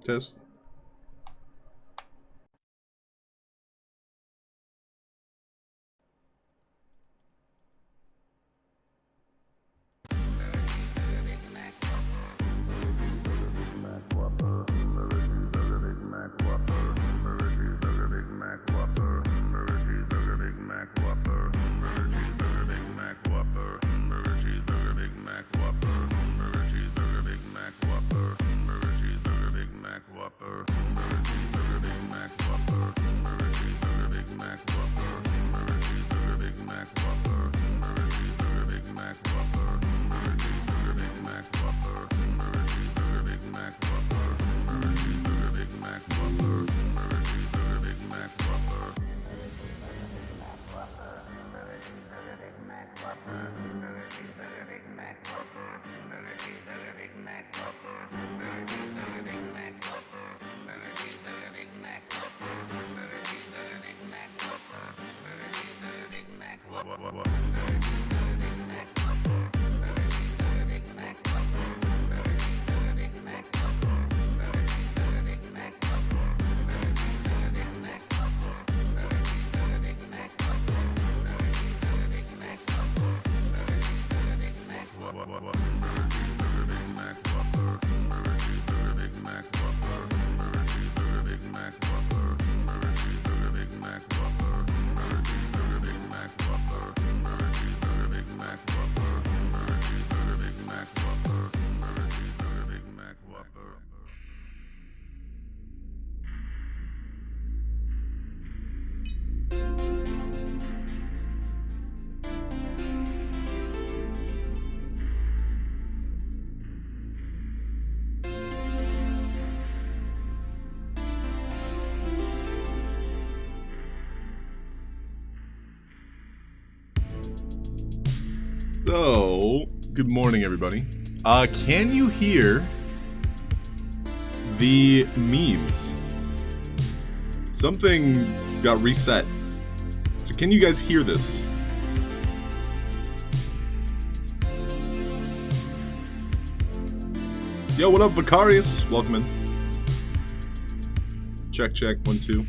Test. So, good morning, everybody. Can you hear the memes? Something got reset. So can you guys hear this? Yo, what up, Vicarious? Welcome in. Check, check, 1, 2.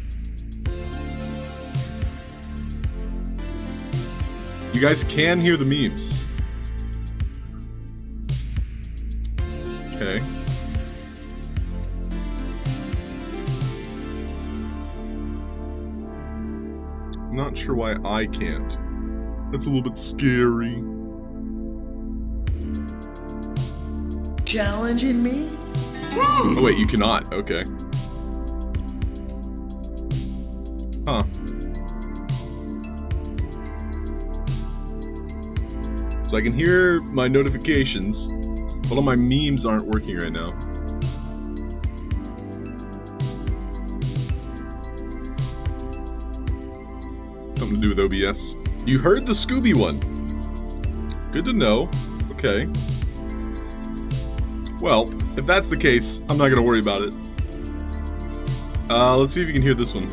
You guys can hear the memes. Okay. Not sure why I can't. That's a little bit scary. Challenging me? Oh wait, you cannot. Okay. Huh. So I can hear my notifications, but all my memes aren't working right now. Something to do with OBS. You heard the Scooby one. Good to know. Okay. Well, if that's the case, I'm not gonna worry about it. Let's see if you can hear this one.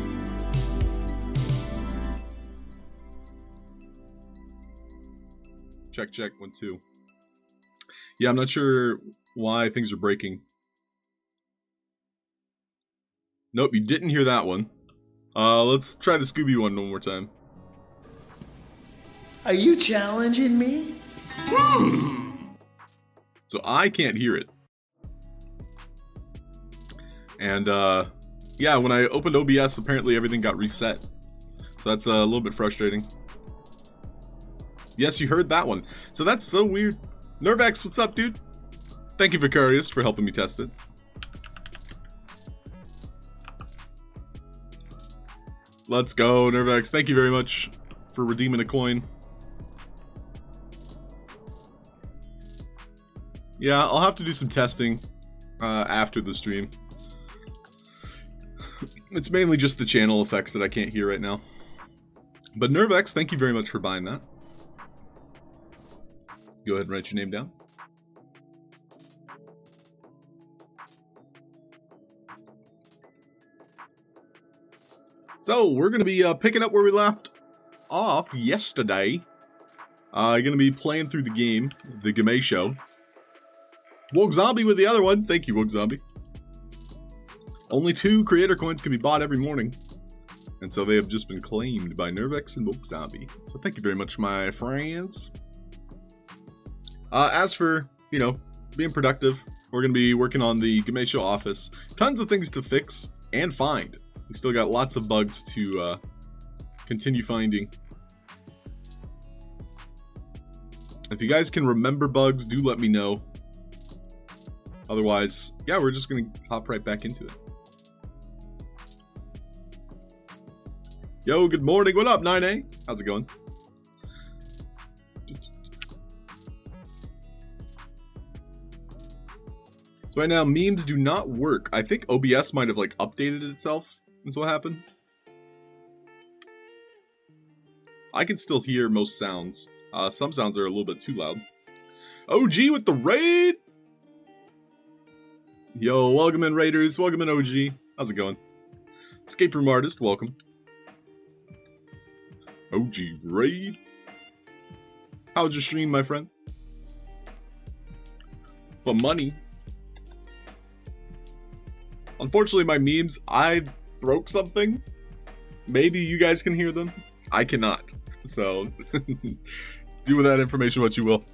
Check, check, 1, 2. Yeah, I'm not sure why things are breaking. Nope, you didn't hear that one. Let's try the Scooby one more time. Are you challenging me? So I can't hear it. And, yeah, when I opened OBS, apparently everything got reset. So that's a little bit frustrating. Yes, you heard that one. So that's so weird. Nervex, what's up, dude? Thank you, Vicarious, for helping me test it. Let's go, Nervex. Thank you very much for redeeming a coin. Yeah, I'll have to do some testing after the stream. It's mainly just the channel effects that I can't hear right now. But Nervex, thank you very much for buying that. Go ahead and write your name down. So, we're going to be picking up where we left off yesterday. Going to be playing through the game, the Game Show. Woke Zombie with the other one. Thank you, Woke Zombie. Only 2 creator coins can be bought every morning. And so they have just been claimed by Nervex and Woke Zombie. So thank you very much, my friends. As for, you know, being productive, we're going to be working on the Gamesho office. Tons of things to fix and find. We still got lots of bugs to continue finding. If you guys can remember bugs, do let me know. Otherwise, yeah, we're just going to hop right back into it. Yo, good morning. What up, 9A? How's it going? So right now, memes do not work. I think OBS might have like updated itself. That's what happened. I can still hear most sounds. Some sounds are a little bit too loud. OG with the raid! Yo, welcome in, Raiders. Welcome in, OG. How's it going? Escape Room Artist, welcome. OG raid. How's your stream, my friend? For money. Unfortunately, my memes, I broke something. Maybe you guys can hear them. I cannot. So, do with that information what you will.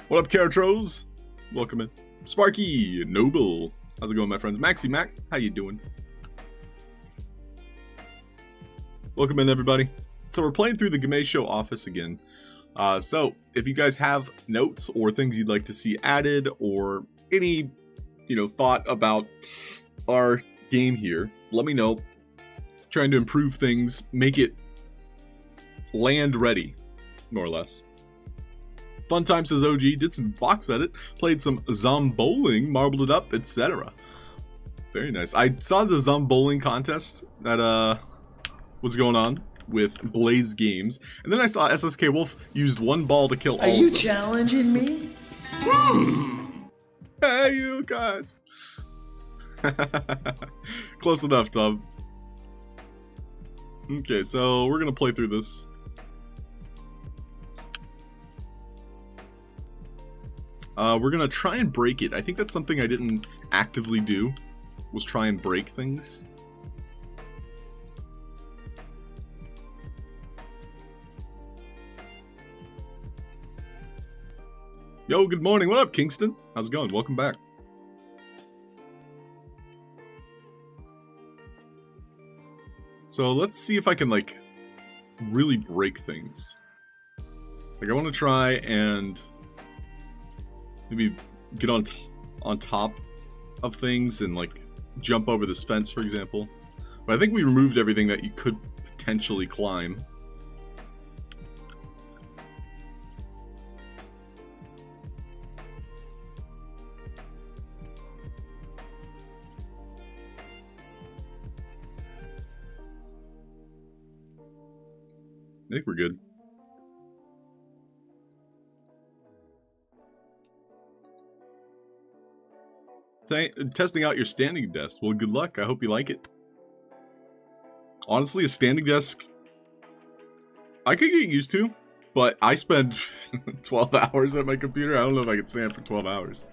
What up, Caratros? Welcome in. Sparky, Noble. How's it going, my friends? Maxi Mac, how you doing? Welcome in, everybody. So we're playing through the Gamesho office again. So if you guys have notes or things you'd like to see added or any, you know, thought about our game here, let me know. Trying to improve things, make it land ready, more or less. Fun time, says OG, did some box edit, played some Zomboling, marbled it up, etc. Very nice. I saw the Zomboling contest that was going on with Blaze Games, and then I saw SSK Wolf used 1 ball to kill all of them. Are you challenging me? Hey, you guys. Close enough, Tom. Okay, so we're gonna play through this. We're gonna try and break it. I think that's something I didn't actively do, was try and break things. Yo, good morning. What up, Kingston? How's it going? Welcome back. So let's see if I can, like, really break things. Like, I want to try and maybe get on top of things and, like, jump over this fence, for example. But I think we removed everything that you could potentially climb. I think we're good. Testing out your standing desk. Well, good luck. I hope you like it. Honestly, a standing desk, I could get used to, but I spend 12 hours at my computer. I don't know if I could stand for 12 hours.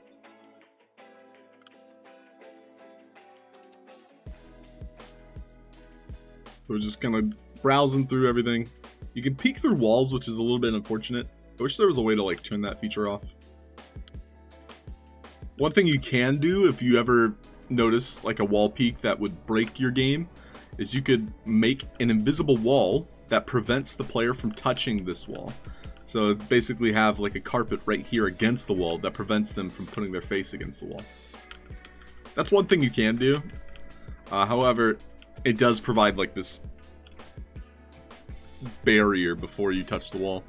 We're just kind of browsing through everything. You can peek through walls, which is a little bit unfortunate. I wish there was a way to, like, turn that feature off. One thing you can do if you ever notice, like, a wall peek that would break your game is you could make an invisible wall that prevents the player from touching this wall. So basically have, like, a carpet right here against the wall that prevents them from putting their face against the wall. That's one thing you can do. However, it does provide, like, this barrier before you touch the wall.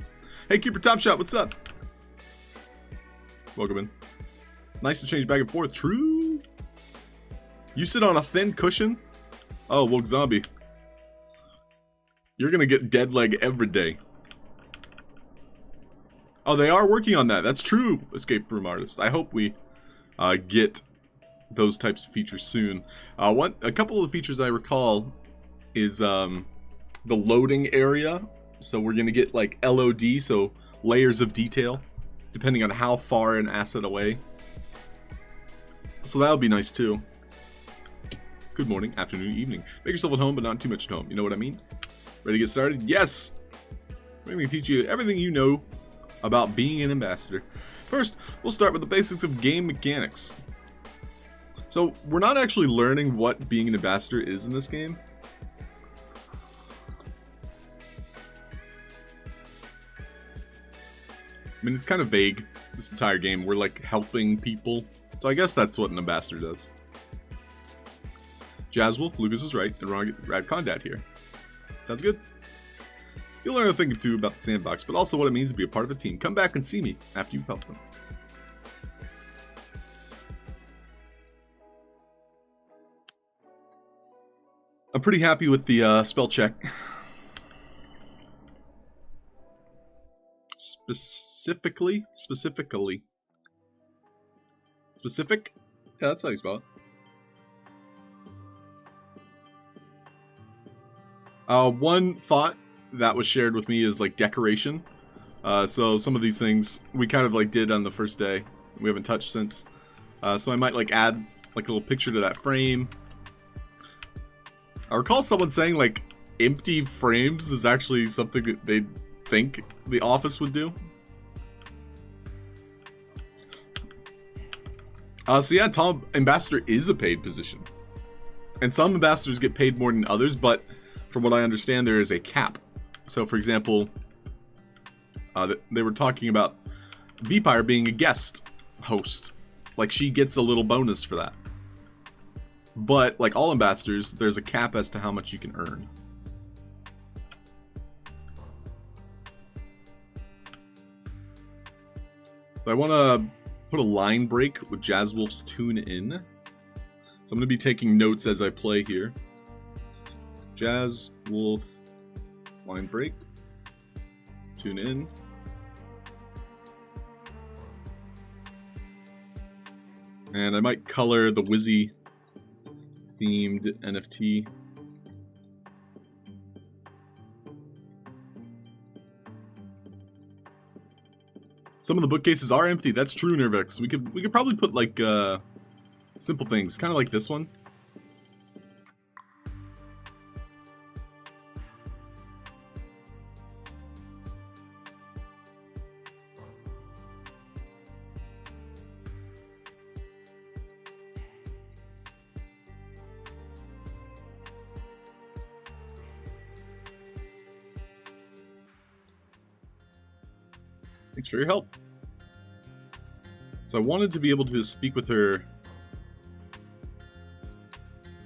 Hey, Keeper Top Shot, what's up? Welcome in. Nice to change back and forth. True. You sit on a thin cushion? Oh, Woke Zombie. You're gonna get dead leg every day. Oh, they are working on that. That's true, Escape Room Artist. I hope we get those types of features soon. A couple of features I recall is the loading area. So we're gonna get, like, LOD, so layers of detail, depending on how far an asset away So that'll be nice too. Good morning, afternoon, evening. Make yourself at home, but not too much at home. You know what I mean? Ready to get started? Yes! We're going to teach you everything you know about being an ambassador. First, we'll start with the basics of game mechanics. So, we're not actually learning what being an ambassador is in this game. I mean, it's kind of vague, this entire game. We're like helping people. So I guess that's what an ambassador does. Jazzwolf, Lucas is right, and Rad Condat here. Sounds good. You'll learn a thing or two about the Sandbox, but also what it means to be a part of a team. Come back and see me after you've helped them. I'm pretty happy with the spell check. Specific? Yeah, that's how you spell it. One thought that was shared with me is like decoration. So some of these things we kind of like did on the first day. We haven't touched since. So I might like add like a little picture to that frame. I recall someone saying like empty frames is actually something that they think the office would do. So yeah, Tom, ambassador is a paid position. And some ambassadors get paid more than others, but from what I understand, there is a cap. So for example, they were talking about Vpire being a guest host. Like she gets a little bonus for that. But like all ambassadors, there's a cap as to how much you can earn. So I want to put a line break with Jazzwolf's tune in. So I'm going to be taking notes as I play here. Jazzwolf, line break, tune in. And I might color the Wizzy themed NFT. Some of the bookcases are empty. That's true, Nervex. We could probably put like simple things, kind of like this one. Thanks for your help. So I wanted to be able to speak with her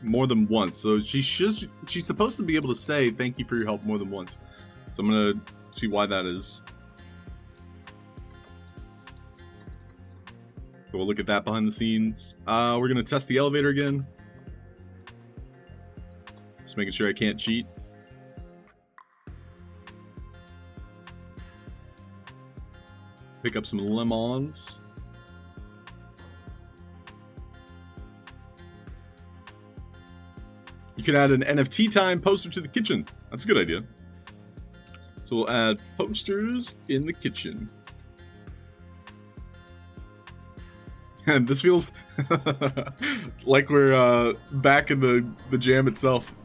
more than once. So she's supposed to be able to say thank you for your help more than once. So I'm gonna see why that is. So we'll look at that behind the scenes. We're gonna test the elevator again. Just making sure I can't cheat. Pick up some lemons. You can add an NFT time poster to the kitchen. That's a good idea. So we'll add posters in the kitchen. And this feels like we're back in the jam itself,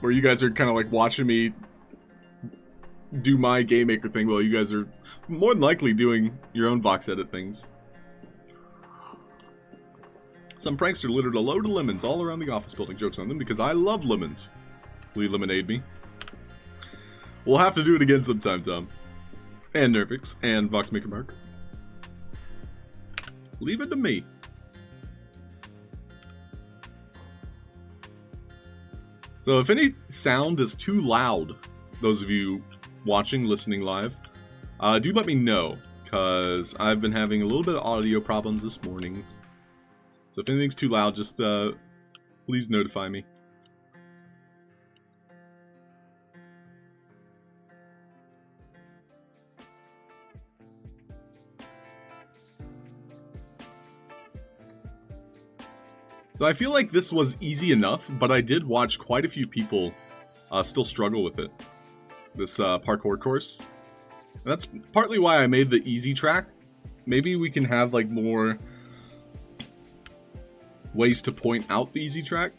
where you guys are kind of like watching me do my game maker thing while you guys are more than likely doing your own Vox edit things. Some prankster littered a load of lemons all around the office building. Jokes on them because I love lemons. Will you lemonade me? We'll have to do it again sometime, Tom. And Nervix and VoxMaker Mark. Leave it to me. So if any sound is too loud, those of you watching, listening live, do let me know, because I've been having a little bit of audio problems this morning. So if anything's too loud, just please notify me. So I feel like this was easy enough, but I did watch quite a few people still struggle with it. This parkour course. And that's partly why I made the easy track. Maybe we can have like more ways to point out the easy track.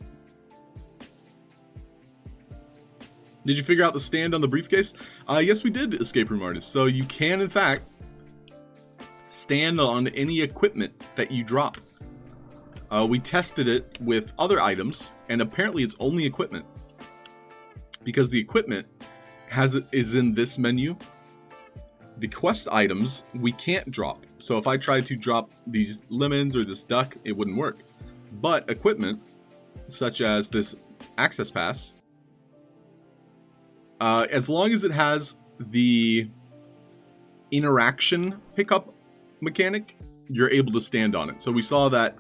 Did you figure out the stand on the briefcase? Yes, we did, Escape Room Artist. So you can, in fact, stand on any equipment that you drop. We tested it with other items, and apparently it's only equipment. Because the equipment is in this menu. The quest items, we can't drop. So if I tried to drop these lemons or this duck, it wouldn't work. But equipment, such as this access pass, as long as it has the interaction pickup mechanic, you're able to stand on it. So we saw that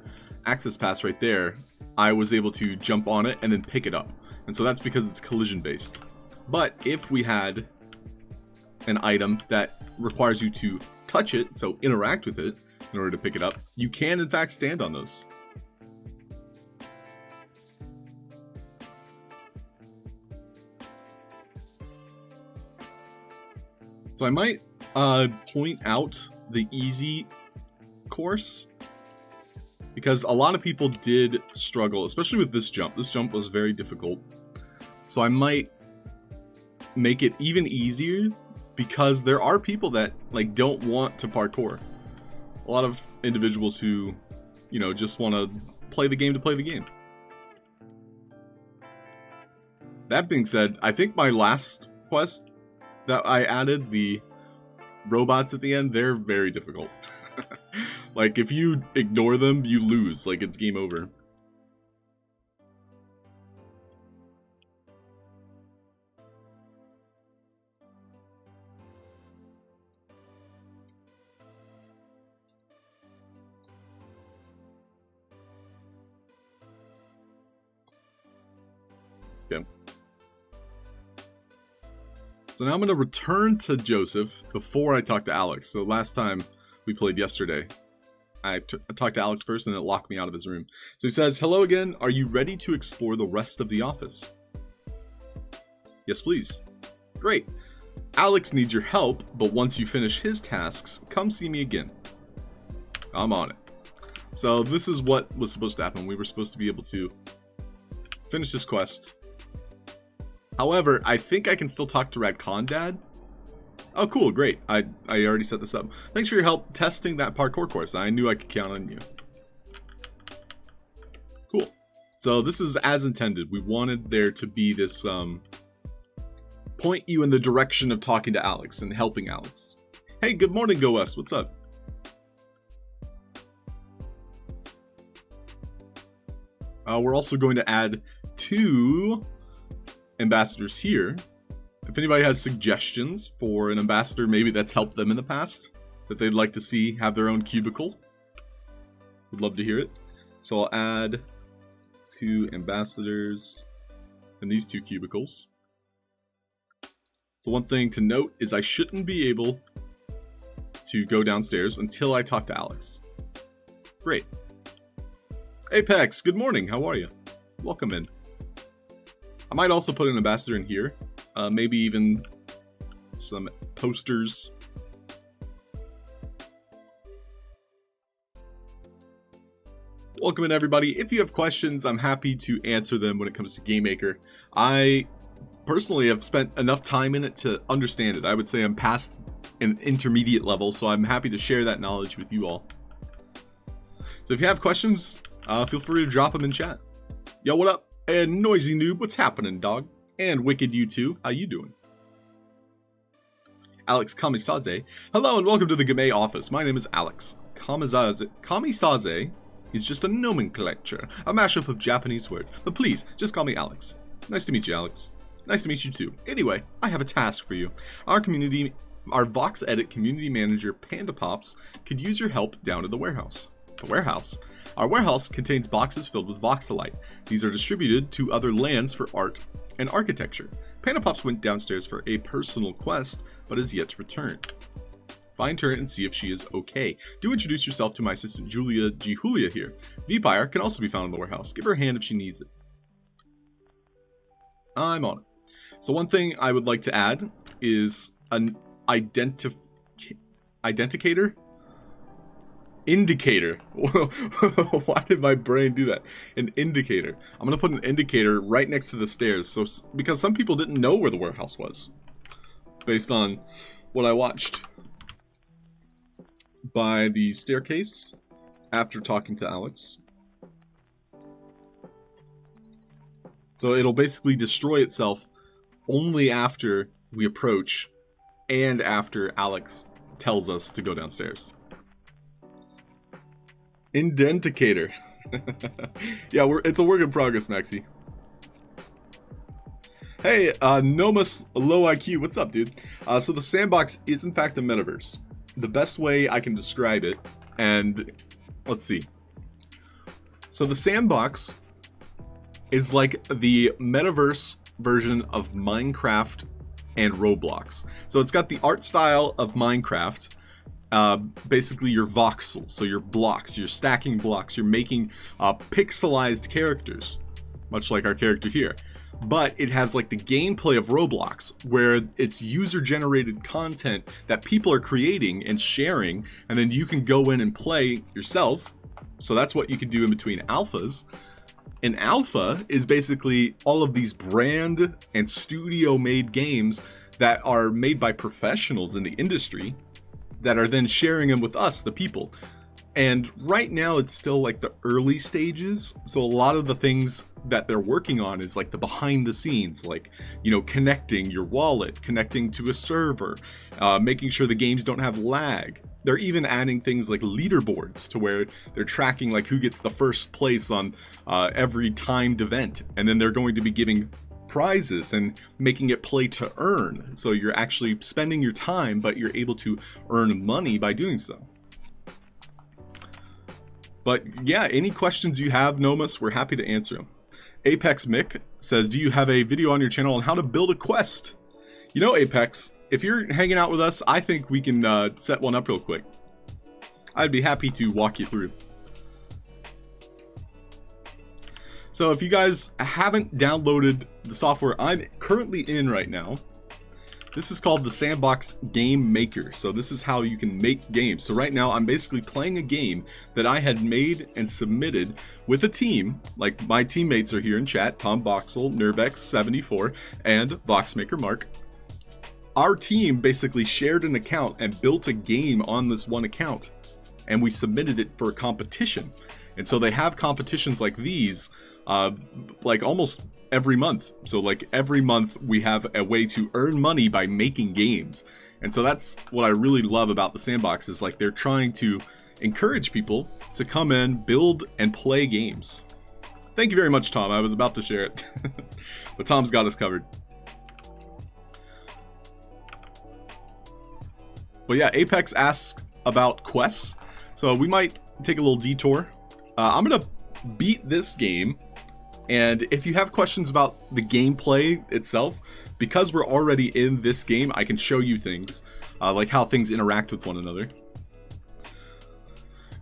access pass right there. I was able to jump on it and then pick it up. And so that's because it's collision based. But if we had an item that requires you to touch it, so interact with it in order to pick it up, you can in fact stand on those. So I might point out the easy course, because a lot of people did struggle, especially with this jump. This jump was very difficult. So I might make it even easier, because there are people that like don't want to parkour. A lot of individuals who, you know, just want to play the game to play the game. That being said, I think my last quest that I added, the robots at the end, they're very difficult. Like, if you ignore them, you lose. Like, it's game over. Okay. So now I'm going to return to Joseph before I talk to Alex. So last time we played yesterday, I talked to Alex first and it locked me out of his room. So he says, "Hello again. Are you ready to explore the rest of the office?" "Yes, please." "Great. Alex needs your help, but once you finish his tasks, come see me again." I'm on it. So this is what was supposed to happen. We were supposed to be able to finish this quest. However, I think I can still talk to Rad Condad. Oh, cool, great. I already set this up. Thanks for your help testing that parkour course. I knew I could count on you. Cool. So this is as intended. We wanted there to be this, point you in the direction of talking to Alex and helping Alex. Hey, good morning, Go West. What's up? We're also going to add 2 ambassadors here. If anybody has suggestions for an ambassador maybe that's helped them in the past, that they'd like to see have their own cubicle, would love to hear it. So I'll add 2 ambassadors in these 2 cubicles. So one thing to note is I shouldn't be able to go downstairs until I talk to Alex. Great. Apex, good morning. How are you? Welcome in. I might also put an ambassador in here. Maybe even some posters. Welcome in, everybody. If you have questions, I'm happy to answer them when it comes to Game Maker. I personally have spent enough time in it to understand it. I would say I'm past an intermediate level, so I'm happy to share that knowledge with you all. So if you have questions, feel free to drop them in chat. Yo, what up? And Noisy Noob, what's happening, dog? And Wicked You too, how you doing? Alex Kamisaze, hello and welcome to the Game office. My name is Alex Kamisaze is just a nomenclature, a mashup of Japanese words. But please, just call me Alex. Nice to meet you, Alex. Nice to meet you too. Anyway, I have a task for you. Our Vox Edit community manager, Panda Pops, could use your help down in the warehouse. The warehouse? Our warehouse contains boxes filled with voxelite. These are distributed to other lands for art and architecture. Panda Pops went downstairs for a personal quest, but is yet to return. Find her and see if she is okay. Do introduce yourself to my assistant Julia G. Julia here. Vpire can also be found in the warehouse. Give her a hand if she needs it. I'm on it. So one thing I would like to add is an identicator. Indicator. Why did my brain do that? An indicator. I'm gonna put an indicator right next to the stairs, so because some people didn't know where the warehouse was, based on what I watched by the staircase after talking to Alex. So it'll basically destroy itself only after we approach and after Alex tells us to go downstairs. Indenticator. Yeah, it's a work in progress, Maxi. Hey, Nomus Low IQ, what's up, dude? So the Sandbox is in fact a metaverse. The best way I can describe it, and let's see. So the Sandbox is like the metaverse version of Minecraft and Roblox. So it's got the art style of Minecraft, basically your voxels, so your blocks, you're stacking blocks, you're making pixelized characters, much like our character here. But it has like the gameplay of Roblox, where it's user-generated content that people are creating and sharing, and then you can go in and play yourself. So that's what you can do in between alphas. An alpha is basically all of these brand and studio-made games that are made by professionals in the industry that are then sharing them with us, the people. And right now it's still like the early stages, so a lot of the things that they're working on is like the behind the scenes, like, you know, connecting your wallet, connecting to a server, making sure the games don't have lag. They're even adding things like leaderboards to where they're tracking like who gets the first place on every timed event, and then they're going to be giving prizes and making it play to earn. So you're actually spending your time, but you're able to earn money by doing so. But yeah, any questions you have, Nomus, we're happy to answer them. Apex Mick says, do you have a video on your channel on how to build a quest? You know, Apex, if you're hanging out with us, I think we can set one up real quick. I'd be happy to walk you through. So if you guys haven't downloaded the software I'm currently in right now, this is called the Sandbox Game Maker. So this is how you can make games. So right now I'm basically playing a game that I had made and submitted with a team. Like my teammates are here in chat, Tom Boxel, Nurbex74, and Boxmaker Mark. Our team basically shared an account and built a game on this one account, and we submitted it for a competition. And so they have competitions like these, like almost every month. So like every month we have a way to earn money by making games. And so that's what I really love about the Sandbox, is like they're trying to encourage people to come in, build, and play games. Thank you very much, Tom. I was about to share it, but Tom's got us covered. But yeah, Apex asks about quests, so we might take a little detour. I'm gonna beat this game, and if you have questions about the gameplay itself, because we're already in this game, I can show you things, like how things interact with one another.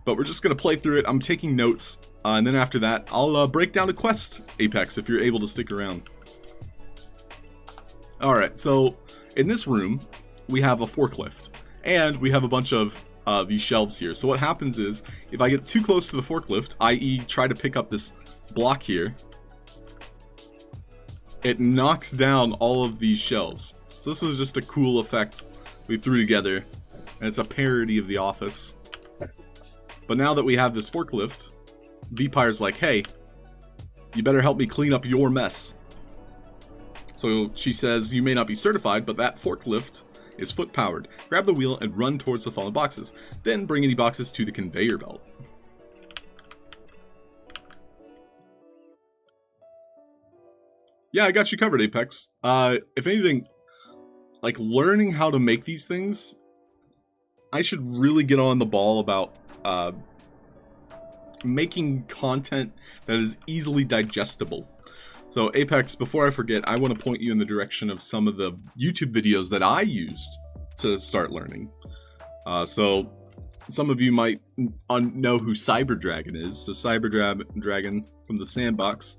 But we're just gonna play through it. I'm taking notes, and then after that, I'll break down a quest, Apex, if you're able to stick around. Alright, so in this room, we have a forklift. And we have a bunch of these shelves here. So what happens is, if I get too close to the forklift, i.e. try to pick up this block here, it knocks down all of these shelves. So this was just a cool effect we threw together, and it's a parody of The Office. But now that we have this forklift, Vpire's like, hey, you better help me clean up your mess. So she says, you may not be certified, but that forklift is foot powered. Grab the wheel and run towards the fallen boxes. Then bring any boxes to the conveyor belt. Yeah, I got you covered, Apex. If anything, like learning how to make these things, I should really get on the ball about making content that is easily digestible. So Apex, before I forget, I want to point you in the direction of some of the YouTube videos that I used to start learning. So some of you might know who Cyber Dragon is. So Cyber Dragon from the Sandbox,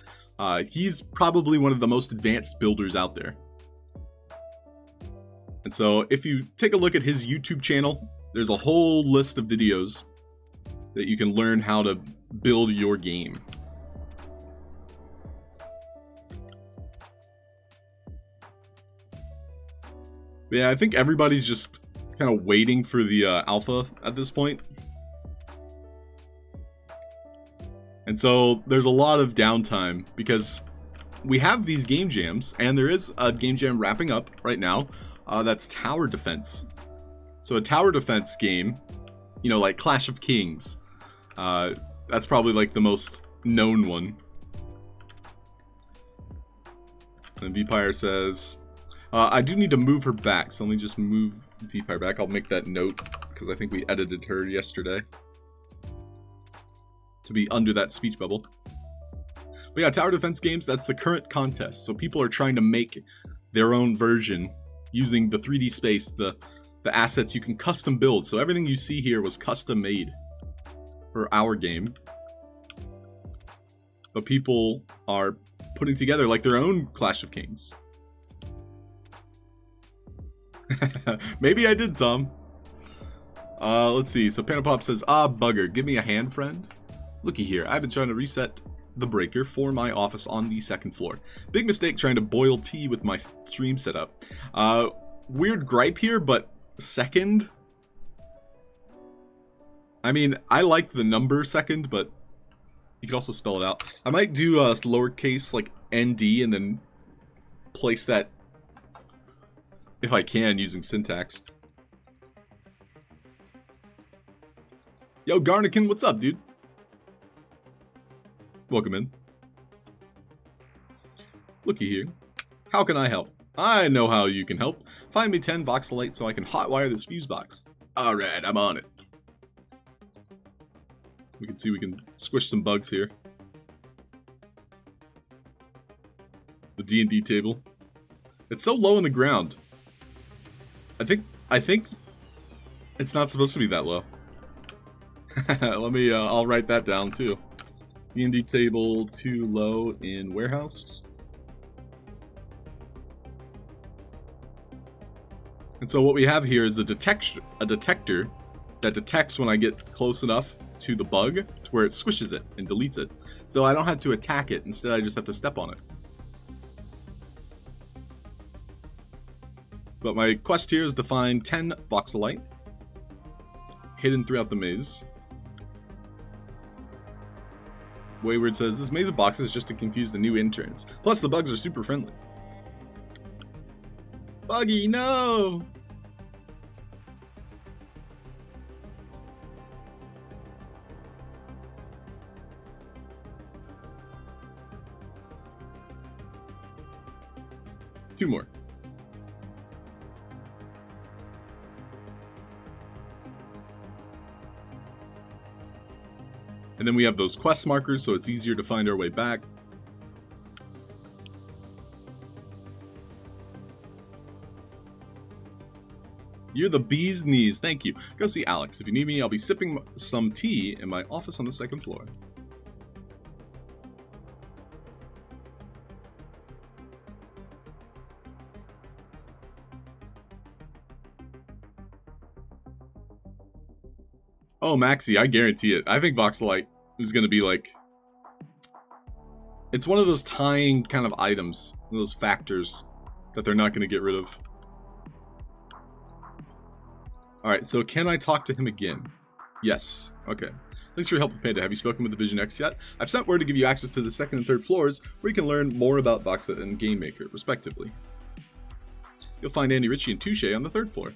he's probably one of the most advanced builders out there. And so if you take a look at his YouTube channel, there's a whole list of videos that you can learn how to build your game. But yeah, I think everybody's just kind of waiting for the alpha at this point. And so there's a lot of downtime because we have these game jams, and there is a game jam wrapping up right now. That's tower defense. So a tower defense game, you know, like Clash of Kings. That's probably like the most known one. And Vpire says, I do need to move her back, so let me just move Vpire back. I'll make that note because I think we edited her yesterday to be under that speech bubble. But yeah, tower defense games, that's the current contest. So people are trying to make their own version using the 3D space, the assets you can custom build. So everything you see here was custom made for our game. But people are putting together like their own Clash of Kings. Maybe I did, Tom. Let's see. So Panopop says, bugger, give me a hand, friend. Looky here, I've been trying to reset the breaker for my office on the 2nd floor. Big mistake trying to boil tea with my stream setup. Weird gripe here, but second? I mean, I like the number second, but you could also spell it out. I might do a lowercase like ND and then place that, if I can, using syntax. Yo, Garnican, what's up, dude? Welcome in. Looky here. How can I help? I know how you can help. Find me 10 voxelite so I can hotwire this fuse box. Alright, I'm on it. We can see we can squish some bugs here. The D&D table. It's so low in the ground. I think it's not supposed to be that low. Let me, I'll write that down too. D&D table too low in warehouse. And so what we have here is a detector that detects when I get close enough to the bug to where it squishes it and deletes it. So I don't have to attack it. Instead, I just have to step on it. But my quest here is to find 10 voxelite hidden throughout the maze. Wayward says, this maze of boxes is just to confuse the new interns. Plus, the bugs are super friendly. Buggy, no! Two more. And then we have those quest markers, so it's easier to find our way back. You're the bee's knees. Thank you. Go see Alex. If you need me, I'll be sipping some tea in my office on the 2nd floor. Oh, Maxi, I guarantee it. I think voxelite is going to be like... It's one of those tying kind of items, one of those factors that they're not going to get rid of. Alright, so can I talk to him again? Yes. Okay. Thanks for your help with Panda. Have you spoken with the Vision X yet? I've sent word to give you access to the 2nd and 3rd floors, where you can learn more about Voxlet and Game Maker, respectively. You'll find Andy Ritchie and Touche on the 3rd floor.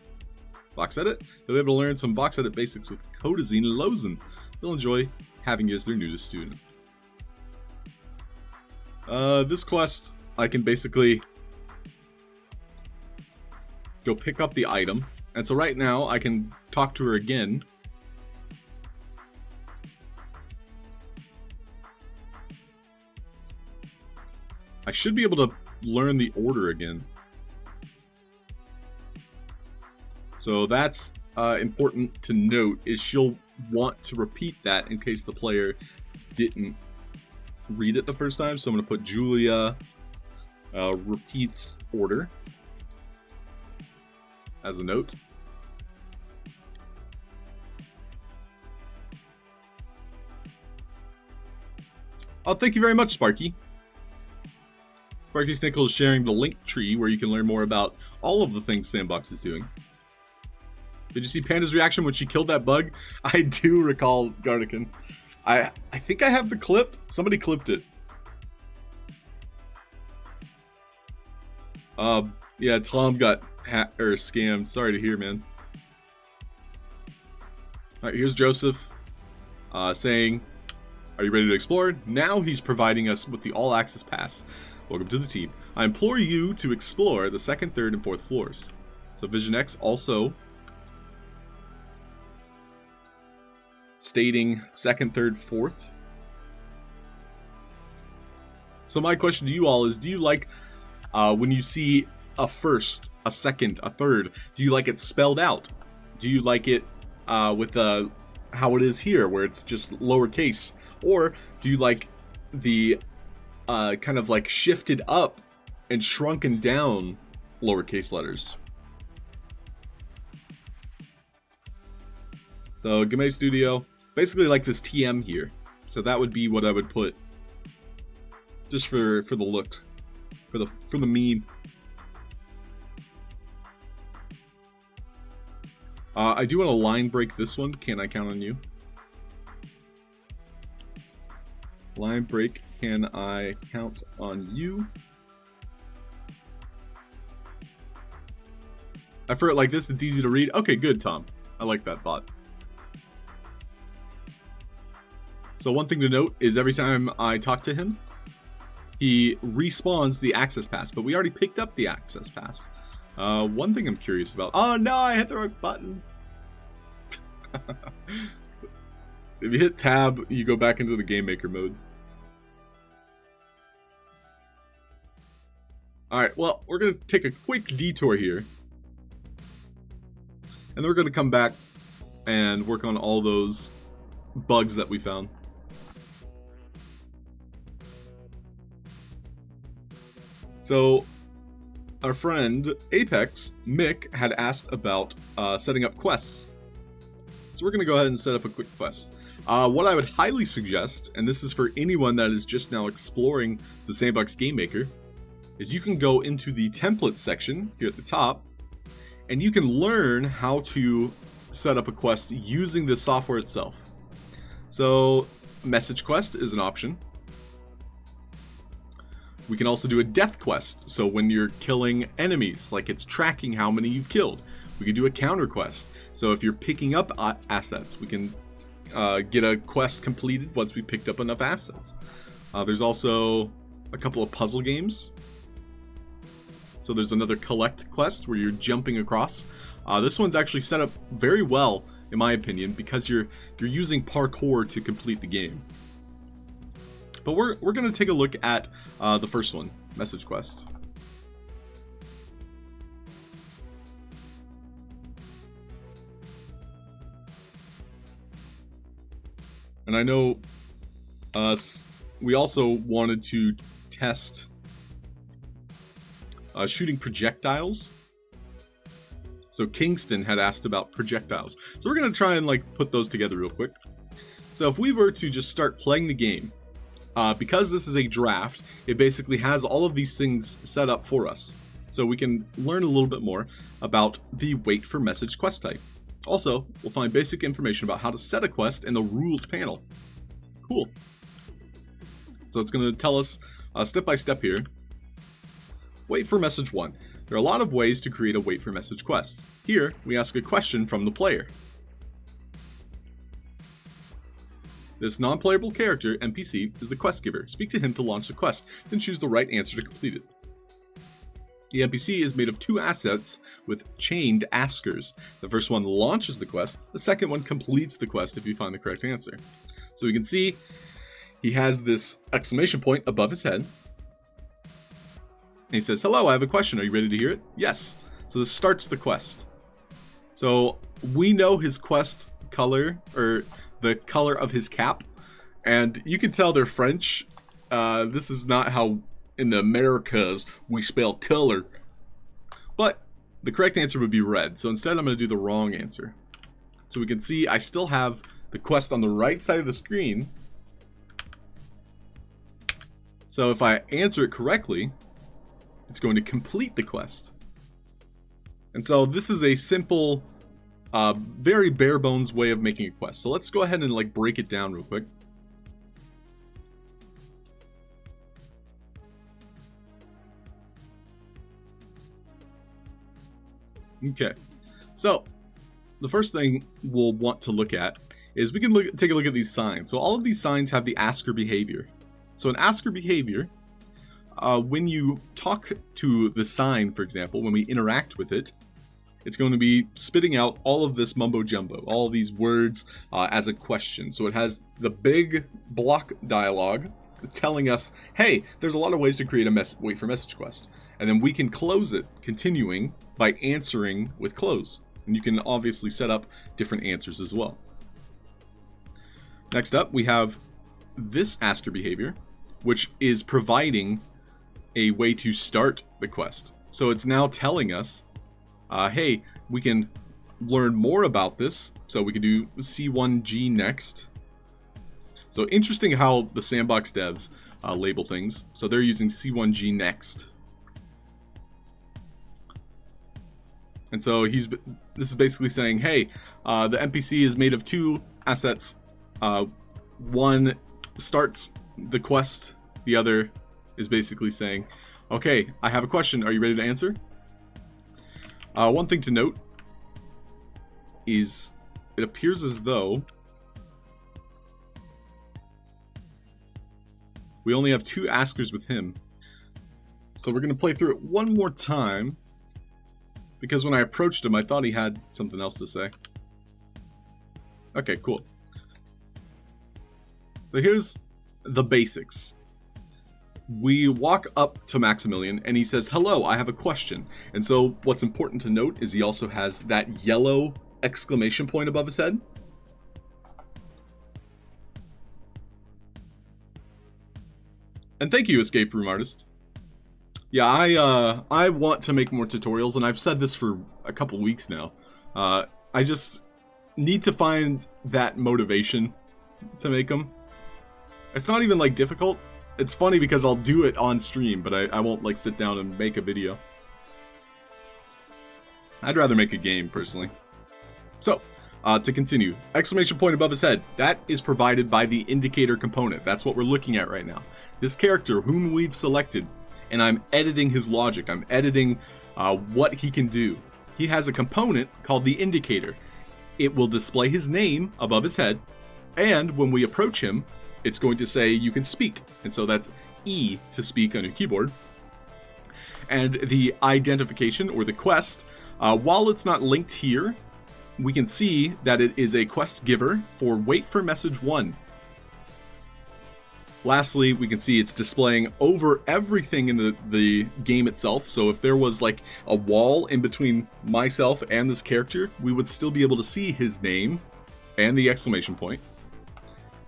Vox Edit, you'll be able to learn some Vox Edit basics with Codazine and Lozen. They'll enjoy having you as their newest student. This quest, I can basically go pick up the item. And so right now, I can talk to her again. I should be able to learn the order again. So that's important to note, is she'll want to repeat that in case the player didn't read it the first time. So I'm going to put Julia repeats order as a note. Oh, thank you very much, Sparky. Sparky Snickle is sharing the link tree where you can learn more about all of the things Sandbox is doing. Did you see Panda's reaction when she killed that bug? I do recall, Gardican. I think I have the clip. Somebody clipped it. Yeah, Tom got scammed. Sorry to hear, man. Alright, here's Joseph saying, are you ready to explore? Now he's providing us with the all-access pass. Welcome to the team. I implore you to explore the 2nd, 3rd, and 4th floors. So Vision X also stating 2nd, 3rd, 4th. So my question to you all is, do you like when you see a 1st, a 2nd, a 3rd, do you like it spelled out? Do you like it with how it is here, where it's just lowercase? Or do you like the kind of like shifted up and shrunken down lowercase letters? So Game Studio, basically like this TM here. So that would be what I would put, just for the look, for the meme. I do want to line break this one. Can I count on you? Line break. Can I count on you? I for it like this, it's easy to read. Okay, good, Tom. I like that thought. So one thing to note is every time I talk to him, he respawns the access pass, but we already picked up the access pass. One thing I'm curious about. Oh no, I hit the wrong button. If you hit tab, you go back into the game maker mode. Alright, well, we're going to take a quick detour here. And then we're going to come back and work on all those bugs that we found. So, our friend Apex, Mick, had asked about setting up quests. So we're going to go ahead and set up a quick quest. What I would highly suggest, and this is for anyone that is just now exploring the Sandbox Game Maker, is you can go into the template section here at the top, and you can learn how to set up a quest using the software itself. So, message quest is an option. We can also do a death quest, so when you're killing enemies, like it's tracking how many you've killed. We can do a counter quest, so if you're picking up assets, we can get a quest completed once we picked up enough assets. There's also a couple of puzzle games. So there's another collect quest where you're jumping across. This one's actually set up very well, in my opinion, because you're using parkour to complete the game. But we're going to take a look at the first one, message quest. And I know we also wanted to test shooting projectiles. So Kingston had asked about projectiles. So we're going to try and like put those together real quick. So if we were to just start playing the game, because this is a draft, it basically has all of these things set up for us. So we can learn a little bit more about the wait for message quest type. Also, we'll find basic information about how to set a quest in the rules panel. Cool. So it's going to tell us step by step here. Wait for message 1. There are a lot of ways to create a wait for message quest. Here, we ask a question from the player. This non-playable character, NPC, is the quest giver. Speak to him to launch the quest, then choose the right answer to complete it. The NPC is made of 2 assets with chained askers. The first one launches the quest, the second one completes the quest if you find the correct answer. So we can see he has this exclamation point above his head. And he says, hello, I have a question. Are you ready to hear it? Yes. So this starts the quest. So we know his quest color, or the color of his cap. And you can tell they're French. This is not how in the Americas we spell color. But the correct answer would be red. So instead I'm going to do the wrong answer. So we can see I still have the quest on the right side of the screen. So if I answer it correctly, it's going to complete the quest. And so this is a simple, very bare bones way of making a quest. So let's go ahead and like break it down real quick. Okay, so the first thing we'll want to look at is we can take a look at these signs. So all of these signs have the asker behavior. So an asker behavior, when you talk to the sign, for example, when we interact with it, it's going to be spitting out all of this mumbo jumbo, all of these words as a question. So it has the big block dialogue telling us, hey, there's a lot of ways to create a wait for message quest. And then we can close it, continuing by answering with close. And you can obviously set up different answers as well. Next up, we have this asker behavior, which is providing a way to start the quest. So it's now telling us, hey, we can learn more about this. So we can do C1G next. So interesting how the Sandbox devs label things. So they're using C1G next. And so this is basically saying, hey, the NPC is made of two assets. One starts the quest. The other is basically saying, okay, I have a question. Are you ready to answer? One thing to note is it appears as though we only have two askers with him. So we're going to play through it one more time, because when I approached him, I thought he had something else to say. Okay, cool. So here's the basics. We walk up to Maximilian and he says, hello, I have a question. And so what's important to note is he also has that yellow exclamation point above his head. And thank you, Escape Room Artist. Yeah, I want to make more tutorials, and I've said this for a couple weeks now. I just need to find that motivation to make them. It's not even like difficult. It's funny because I'll do it on stream, but I won't like sit down and make a video. I'd rather make a game, personally. So, to continue, exclamation point above his head, that is provided by the indicator component. That's what we're looking at right now. This character, whom we've selected, and I'm editing his logic. I'm editing what he can do. He has a component called the indicator. It will display his name above his head, and when we approach him, it's going to say you can speak. And so that's E to speak on your keyboard. And the identification, or the quest, while it's not linked here, we can see that it is a quest giver for Wait for Message 1. Lastly, we can see it's displaying over everything in the game itself. So if there was like a wall in between myself and this character, we would still be able to see his name and the exclamation point.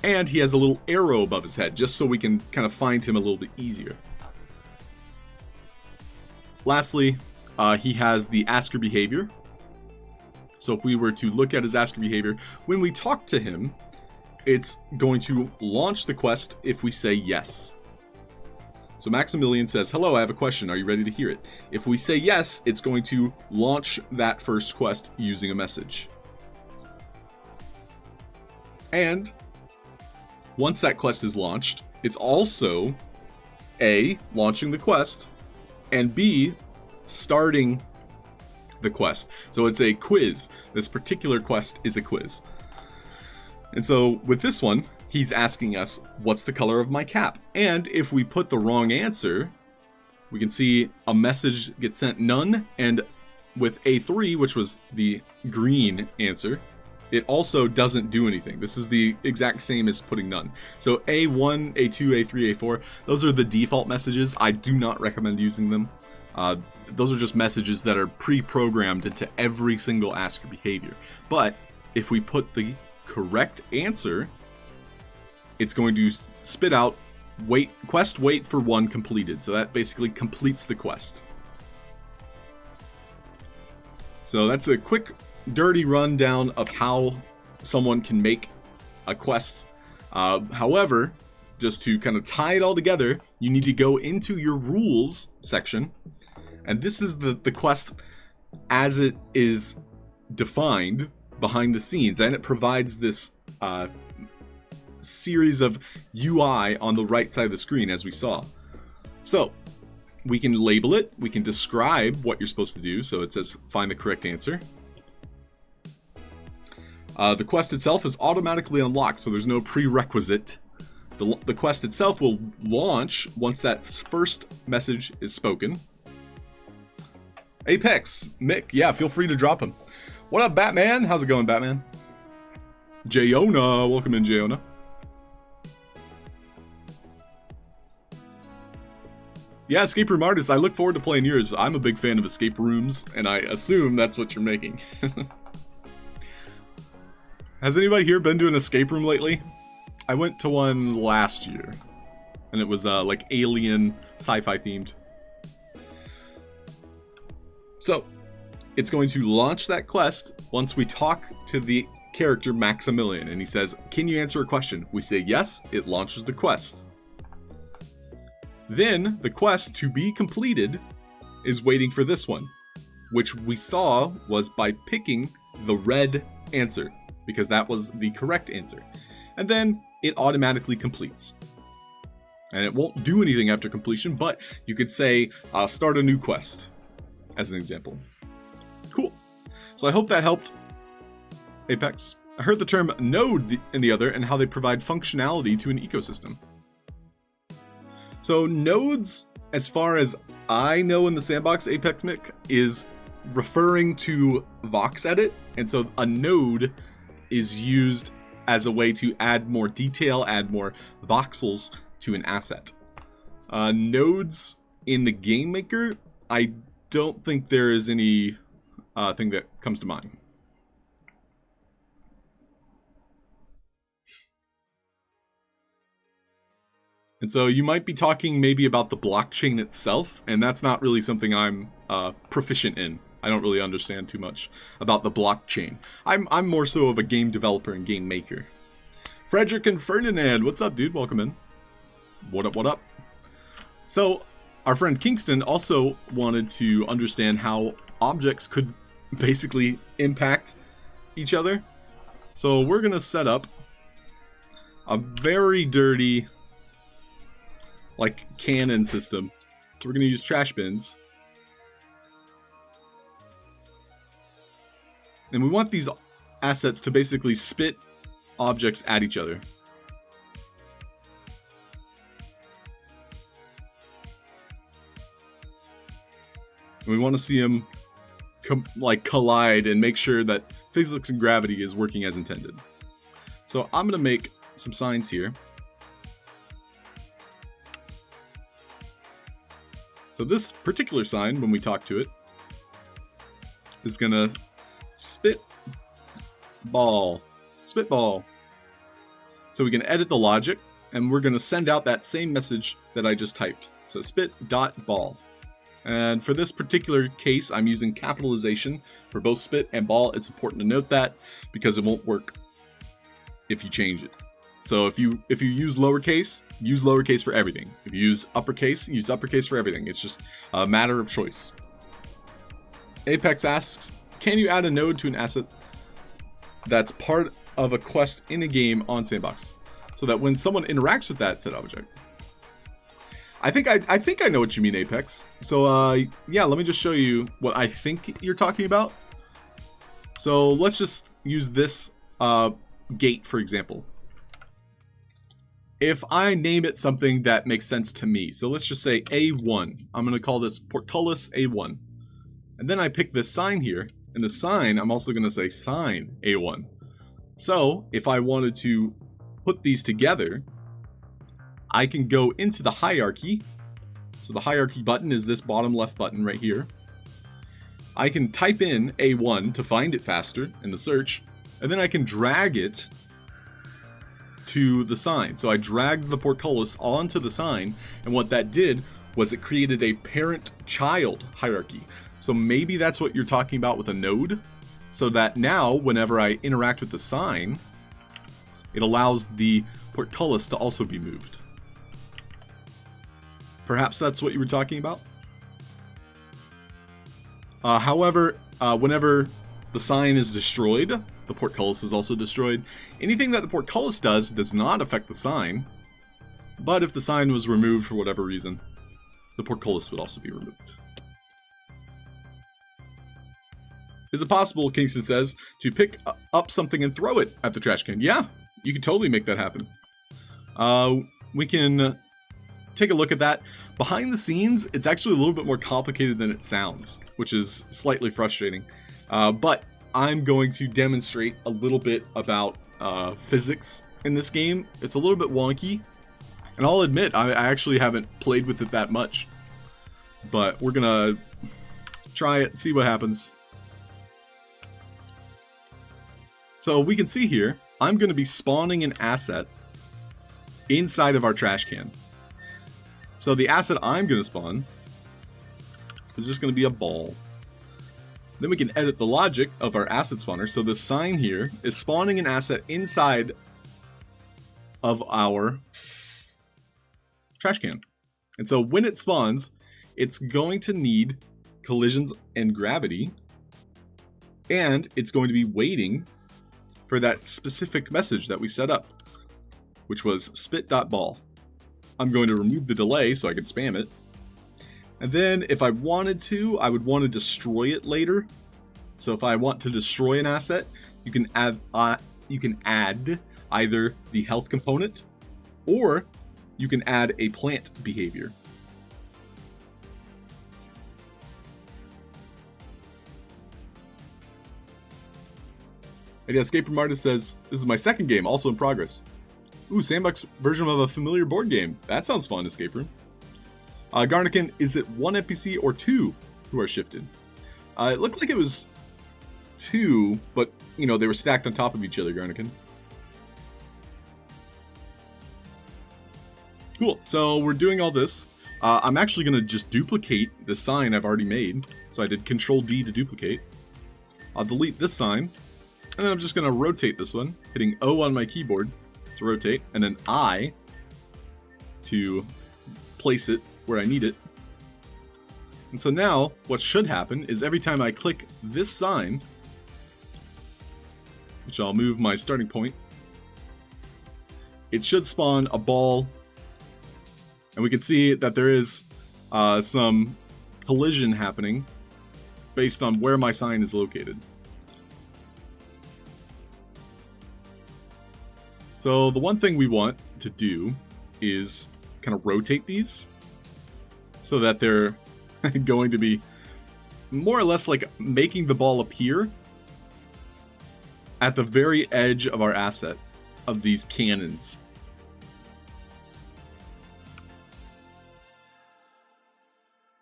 And he has a little arrow above his head, just so we can kind of find him a little bit easier. Lastly, he has the asker behavior. So if we were to look at his asker behavior, when we talk to him, it's going to launch the quest if we say yes. So Maximilian says, hello, I have a question. Are you ready to hear it? If we say yes, it's going to launch that first quest using a message. And once that quest is launched, it's also A, launching the quest, and B, starting the quest. So it's a quiz. This particular quest is a quiz. And so with this one, he's asking us, what's the color of my cap? And if we put the wrong answer, we can see a message get sent none. And with A3, which was the green answer, it also doesn't do anything. This is the exact same as putting none. So A1, A2, A3, A4, those are the default messages. I do not recommend using them. Those are just messages that are pre-programmed into every single asker behavior. But if we put the correct answer, it's going to spit out quest wait for 1 completed. So that basically completes the quest. So that's a quick, dirty rundown of how someone can make a quest. However, just to kind of tie it all together, you need to go into your rules section. And this is the quest as it is defined behind the scenes. And it provides this series of UI on the right side of the screen, as we saw. So we can label it. We can describe what you're supposed to do. So it says find the correct answer. The quest itself is automatically unlocked, so there's no prerequisite. The quest itself will launch once that first message is spoken. Apex, Mick, yeah, feel free to drop him. What up, Batman? How's it going, Batman? Jayona, welcome in, Jayona. Yeah, Escape Room Artist, I look forward to playing yours. I'm a big fan of escape rooms, and I assume that's what you're making. Has anybody here been to an escape room lately? I went to one last year, and it was like alien sci-fi themed. So, it's going to launch that quest once we talk to the character Maximilian, and he says, can you answer a question? We say yes, it launches the quest. Then, the quest to be completed is waiting for this one, which we saw was by picking the red answer, because that was the correct answer. And then it automatically completes. And it won't do anything after completion, but you could say, start a new quest, as an example. Cool. So I hope that helped, Apex. I heard the term node in the other and how they provide functionality to an ecosystem. So nodes, as far as I know in the Sandbox, Apex Mick, is referring to Vox Edit. And so a node is used as a way to add more detail, add more voxels to an asset. Nodes in the Game Maker, I don't think there is any thing that comes to mind. And so you might be talking maybe about the blockchain itself, and that's not really something I'm proficient in. I don't really understand too much about the blockchain. I'm more so of a game developer and game maker. Frederick and Ferdinand, what's up, dude? Welcome in. What up, what up? So, our friend Kingston also wanted to understand how objects could basically impact each other. So we're going to set up a very dirty, like, cannon system. So we're going to use trash bins. And we want these assets to basically spit objects at each other. And we want to see them collide and make sure that physics and gravity is working as intended. So I'm going to make some signs here. So this particular sign, when we talk to it, is going to spitball. So we can edit the logic, and we're going to send out that same message that I just typed. So spit.ball. And for this particular case, I'm using capitalization for both spit and ball. It's important to note that because it won't work if you change it. So if you use lowercase for everything. If you use uppercase for everything. It's just a matter of choice. Apex asks, can you add a node to an asset that's part of a quest in a game on Sandbox, so that when someone interacts with that said object? I think I know what you mean, Apex. So yeah, let me just show you what I think you're talking about. So let's just use this gate, for example. If I name it something that makes sense to me, so let's just say A1. I'm going to call this Portcullis A1. And then I pick this sign here, and the sign, I'm also going to say sign A1. So if I wanted to put these together, I can go into the hierarchy. So the hierarchy button is this bottom left button right here. I can type in A1 to find it faster in the search, and then I can drag it to the sign. So I dragged the portcullis onto the sign, and what that did was it created a parent-child hierarchy. So maybe that's what you're talking about with a node, so that now whenever I interact with the sign, it allows the portcullis to also be moved. Perhaps that's what you were talking about. However, whenever the sign is destroyed, the portcullis is also destroyed. Anything that the portcullis does not affect the sign, but if the sign was removed for whatever reason, the portcullis would also be removed. Is it possible, Kingston says, to pick up something and throw it at the trash can? Yeah, you can totally make that happen. We can take a look at that. Behind the scenes, it's actually a little bit more complicated than it sounds, which is slightly frustrating. But I'm going to demonstrate a little bit about physics in this game. It's a little bit wonky, and I'll admit I actually haven't played with it that much. But we're gonna try it, see what happens. So we can see here, I'm going to be spawning an asset inside of our trash can. So the asset I'm going to spawn is just going to be a ball. Then we can edit the logic of our asset spawner. So the sign here is spawning an asset inside of our trash can. And so when it spawns, it's going to need collisions and gravity. And it's going to be waiting for that specific message that we set up, which was spit.ball. I'm going to remove the delay so I can spam it. And then if I wanted to, I would want to destroy it later. So if I want to destroy an asset, you can add either the health component or you can add a plant behavior. And yeah, Escape Room Artist says, this is my second game, also in progress. Ooh, Sandbox version of a familiar board game. That sounds fun, Escape Room. Garnican, is it one NPC or two who are shifted? It looked like it was two, but, you know, they were stacked on top of each other, Garnican. Cool, so we're doing all this. I'm actually going to just duplicate the sign I've already made. So I did Control-D to duplicate. I'll delete this sign. And then I'm just going to rotate this one, hitting O on my keyboard to rotate, and then I to place it where I need it. And so now, what should happen is every time I click this sign, which I'll move my starting point, it should spawn a ball. And we can see that there is some collision happening based on where my sign is located. So the one thing we want to do is kind of rotate these so that they're going to be more or less like making the ball appear at the very edge of our asset of these cannons.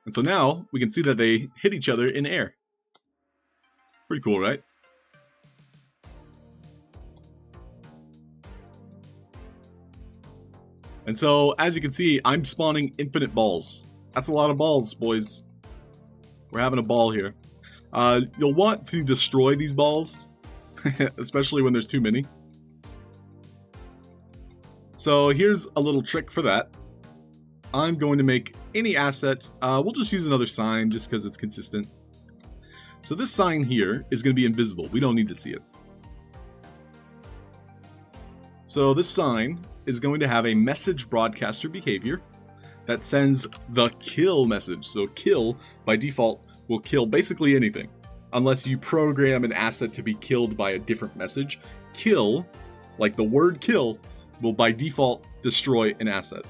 And so now we can see that they hit each other in air. Pretty cool, right? And so, as you can see, I'm spawning infinite balls. That's a lot of balls, boys. We're having a ball here. You'll want to destroy these balls, especially when there's too many. So here's a little trick for that. I'm going to make any asset, we'll just use another sign just because it's consistent. So this sign here is going to be invisible. We don't need to see it. So this sign is going to have a message broadcaster behavior that sends the kill message. So kill, by default, will kill basically anything. Unless you program an asset to be killed by a different message. Kill, like the word kill, will by default destroy an asset.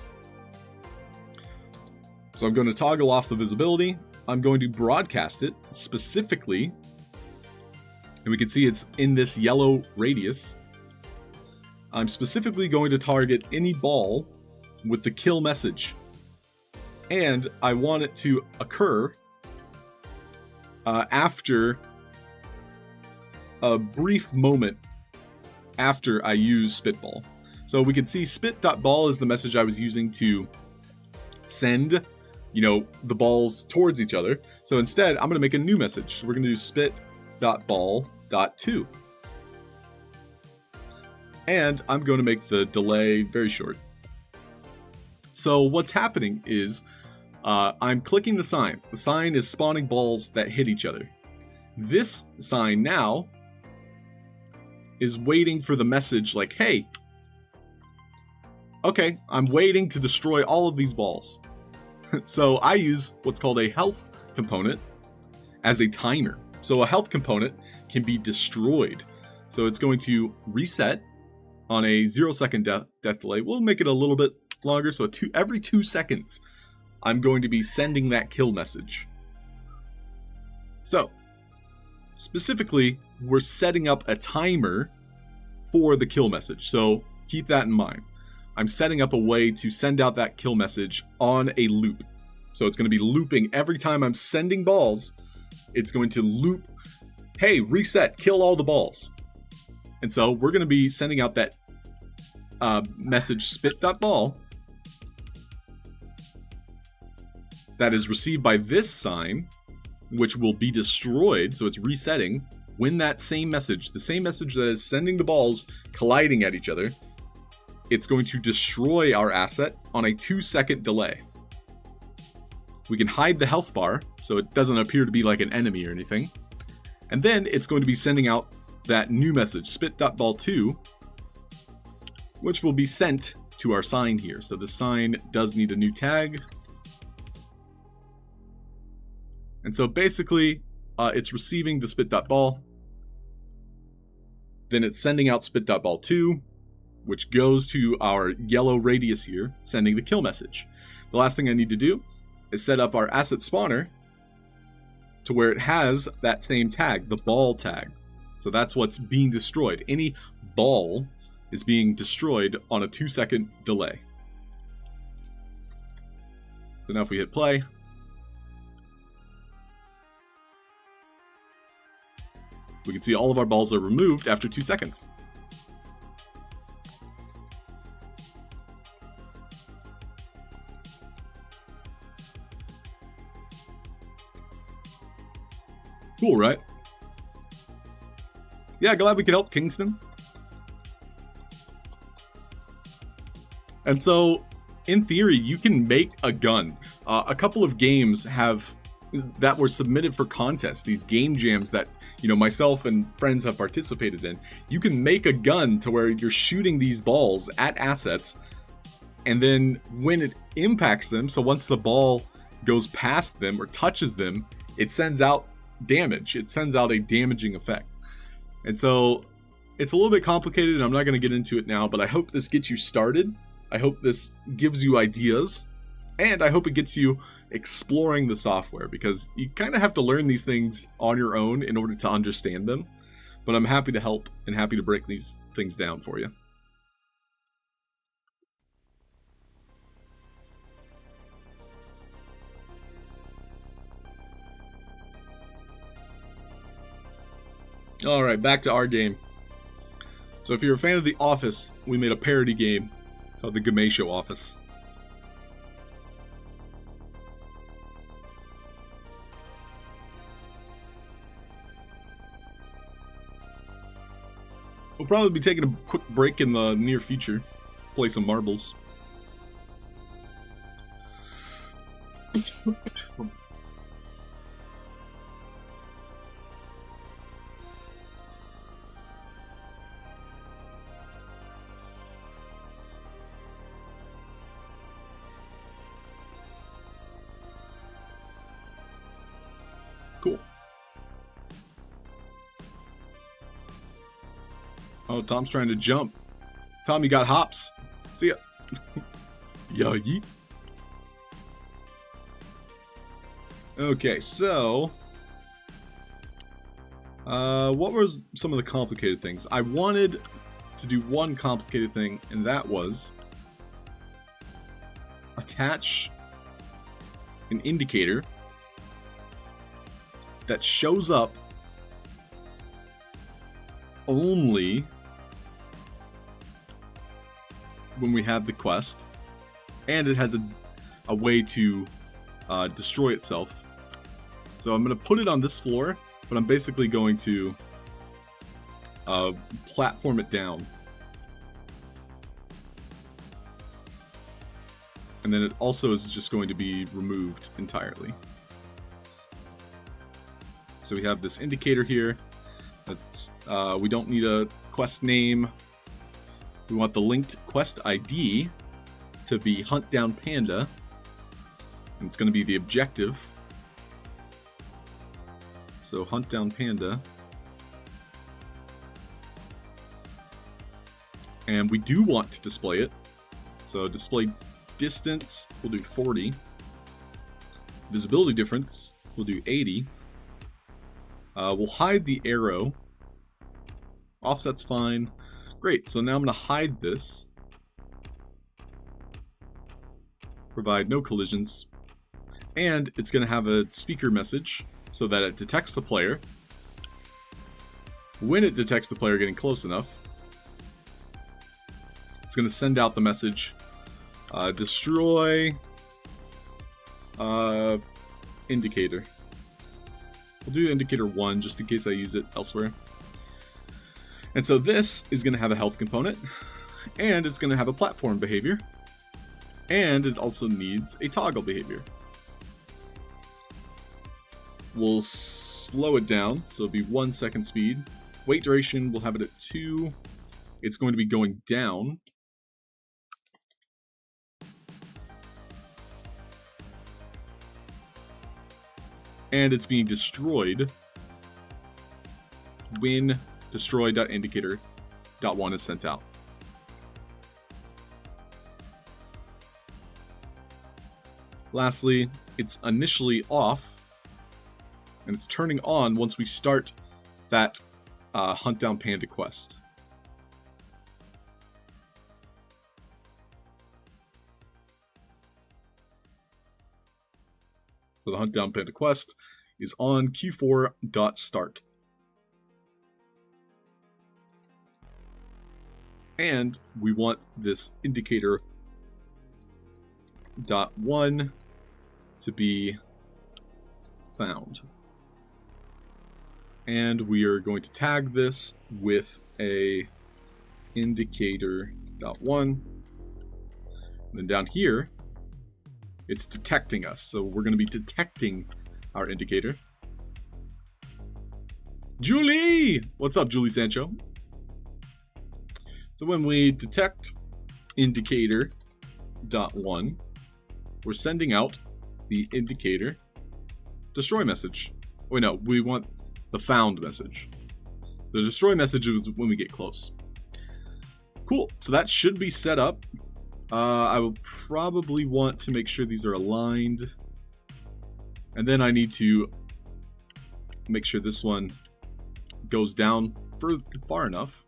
So I'm going to toggle off the visibility. I'm going to broadcast it specifically. And we can see it's in this yellow radius. I'm specifically going to target any ball with the kill message. And I want it to occur after a brief moment after I use spitball. So we can see spit.ball is the message I was using to send, you know, the balls towards each other. So instead, I'm going to make a new message. We're going to do spit.ball.to. And I'm going to make the delay very short. So what's happening is I'm clicking the sign. The sign is spawning balls that hit each other. This sign now is waiting for the message like, hey, okay, I'm waiting to destroy all of these balls. So I use what's called a health component as a timer. So a health component can be destroyed. So it's going to reset on a 0-second death delay. We'll make it a little bit longer. So every 2 seconds, I'm going to be sending that kill message. So specifically, we're setting up a timer for the kill message. So keep that in mind. I'm setting up a way to send out that kill message on a loop. So it's going to be looping every time I'm sending balls. It's going to loop, hey, reset, kill all the balls. And so we're going to be sending out that message spit.ball that is received by this sign, which will be destroyed. So it's resetting when that same message, the same message that is sending the balls colliding at each other, it's going to destroy our asset on a 2-second delay. We can hide the health bar so it doesn't appear to be like an enemy or anything. And then it's going to be sending out that new message, spit.ball2, which will be sent to our sign here. So the sign does need a new tag. And so basically, it's receiving the spit.ball. Then it's sending out spit.ball2, which goes to our yellow radius here, sending the kill message. The last thing I need to do is set up our asset spawner to where it has that same tag, the ball tag. So that's what's being destroyed. Any ball is being destroyed on a 2-second delay. So now if we hit play, we can see all of our balls are removed after 2 seconds. Cool, right? Yeah, glad we could help, Kingston. And so, in theory, you can make a gun. A couple of games that were submitted for contests, these game jams that, myself and friends have participated in. You can make a gun to where you're shooting these balls at assets, and then when it impacts them, so once the ball goes past them or touches them, it sends out damage. It sends out a damaging effect. And so it's a little bit complicated, and I'm not going to get into it now, but I hope this gets you started. I hope this gives you ideas, and I hope it gets you exploring the software, because you kind of have to learn these things on your own in order to understand them. But I'm happy to help and happy to break these things down for you. Alright, back to our game. So if you're a fan of The Office, we made a parody game called the Gameisho Office. We'll probably be taking a quick break in the near future. Play some marbles. Cool. Oh, Tom's trying to jump. Tom, you got hops. See ya. Yo, yeet. Okay, so what was some of the complicated things? I wanted to do one complicated thing, and that was attach an indicator that shows up only when we have the quest, and it has a way to destroy itself. So I'm going to put it on this floor, but I'm basically going to platform it down. And then it also is just going to be removed entirely. So we have this indicator here. That's, we don't need a quest name. We want the linked quest ID to be Hunt Down Panda. And it's going to be the objective. So Hunt Down Panda. And we do want to display it. So display distance, we'll do 40. Visibility difference, we'll do 80. We'll hide the arrow. Offset's fine. Great, so now I'm going to hide this. Provide no collisions. And it's going to have a speaker message so that it detects the player. When it detects the player getting close enough, it's going to send out the message, destroy indicator. We'll do indicator 1 just in case I use it elsewhere. And so this is going to have a health component, and it's going to have a platform behavior, and it also needs a toggle behavior. We'll slow it down, so it'll be 1 second speed. Wait duration, we'll have it at 2. It's going to be going down. And it's being destroyed when destroy.indicator.1 is sent out. Lastly, it's initially off, and it's turning on once we start that Hunt Down Panda quest. So the Hunt Down Panda quest is on Q4.start. And we want this indicator .1 to be found. And we are going to tag this with a indicator.1. And then down here, it's detecting us. So we're going to be detecting our indicator. Julie! What's up, Julie Sancho? So when we detect indicator.1, we're sending out the indicator destroy message. Wait, no, we want the found message. The destroy message is when we get close. Cool, so that should be set up. I will probably want to make sure these are aligned. And then I need to make sure this one goes down far enough.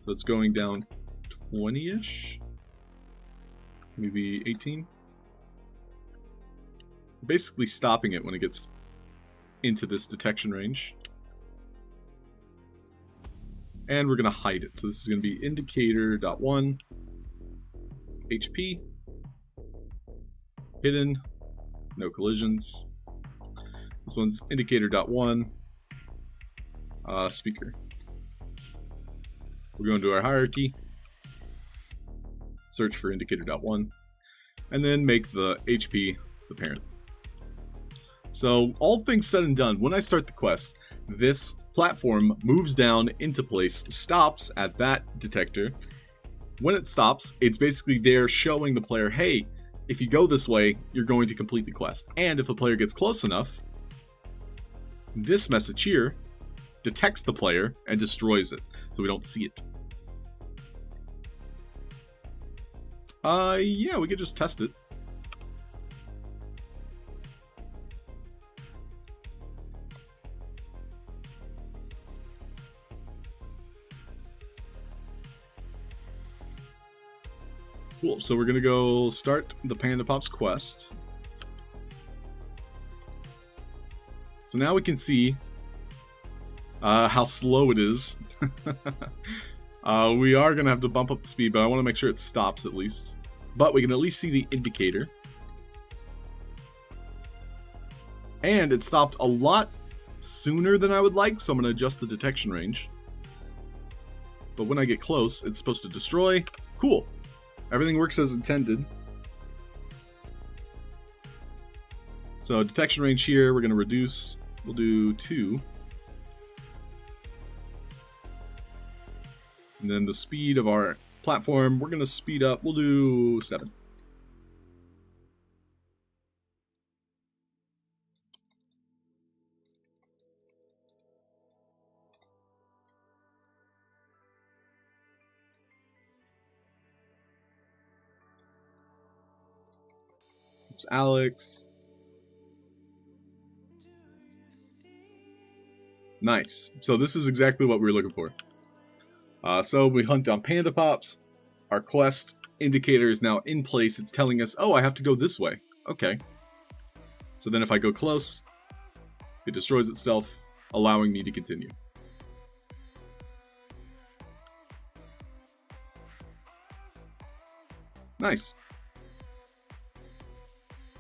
So it's going down 20-ish. Maybe 18. Basically stopping it when it gets into this detection range. And we're going to hide it. So this is going to be indicator.1 HP hidden, no collisions. This one's indicator.1 speaker. We're going to our hierarchy, search for indicator.1, and then make the HP the parent. So all things said and done, when I start the quest, this platform moves down into place, stops at that detector. When it stops, it's basically there showing the player, hey, if you go this way, you're going to complete the quest. And if the player gets close enough, this message here detects the player and destroys it, so we don't see it. Yeah, we could just test it. Cool, so we're gonna go start the Panda Pops quest. So now we can see how slow it is. We are gonna have to bump up the speed, but I want to make sure it stops at least. But we can at least see the indicator. And it stopped a lot sooner than I would like, so I'm gonna adjust the detection range. But when I get close, it's supposed to destroy. Cool. everything works as intended. So detection range here, we're going to reduce. We'll do 2. And then the speed of our platform, we're going to speed up. We'll do 7. It's Alex. Nice. So this is exactly what we were looking for. So we hunt down Panda Pops. Our quest indicator is now in place. It's telling us, oh, I have to go this way. Okay. So then if I go close, it destroys itself, allowing me to continue. Nice.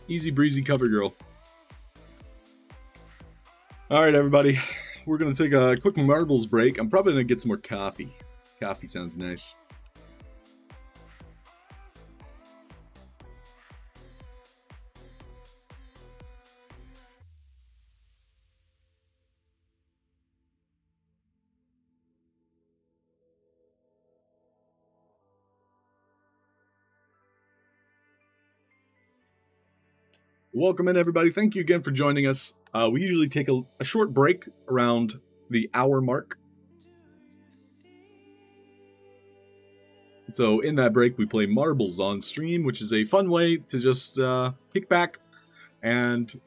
Easy breezy cover girl. Alright, everybody. We're going to take a quick marbles break. I'm probably going to get some more coffee. Coffee sounds nice. Welcome in, everybody. Thank you again for joining us. We usually take a short break around the hour mark. So in that break, we play marbles on stream, which is a fun way to just kick back. And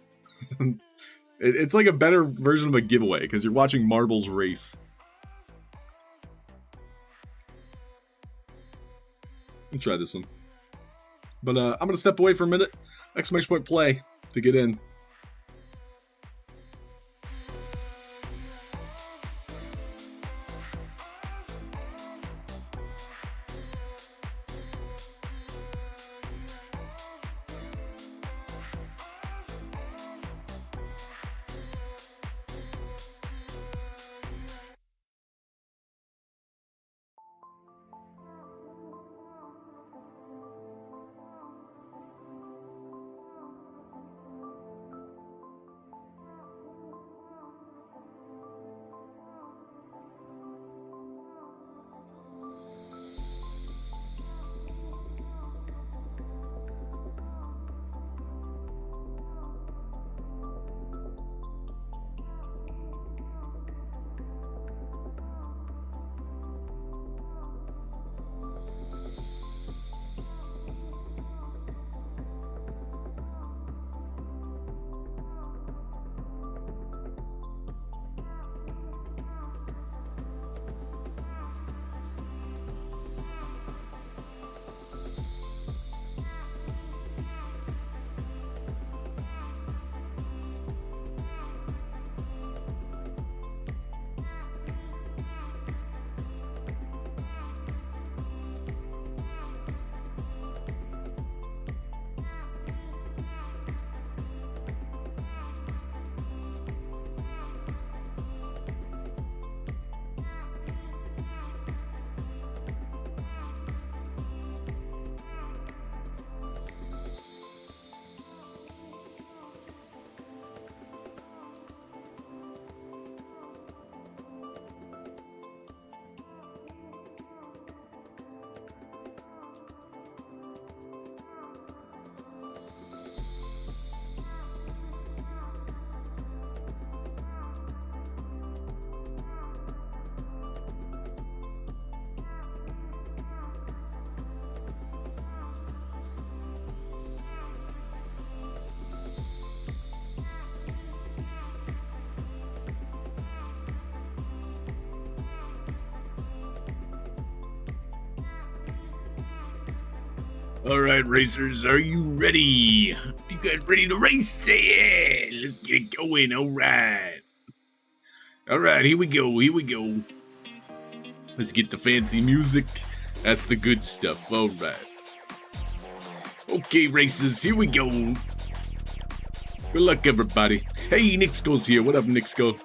it's like a better version of a giveaway, because you're watching marbles race. Let me try this one. But I'm going to step away for a minute. Exclamation point play to get in. Alright, racers, are you ready? You guys ready to race? Yeah, let's get it going, alright. Alright, here we go, here we go. Let's get the fancy music. That's the good stuff, alright. Okay, racers, here we go. Good luck, everybody. Hey, Nixco's here. What up, Nixco?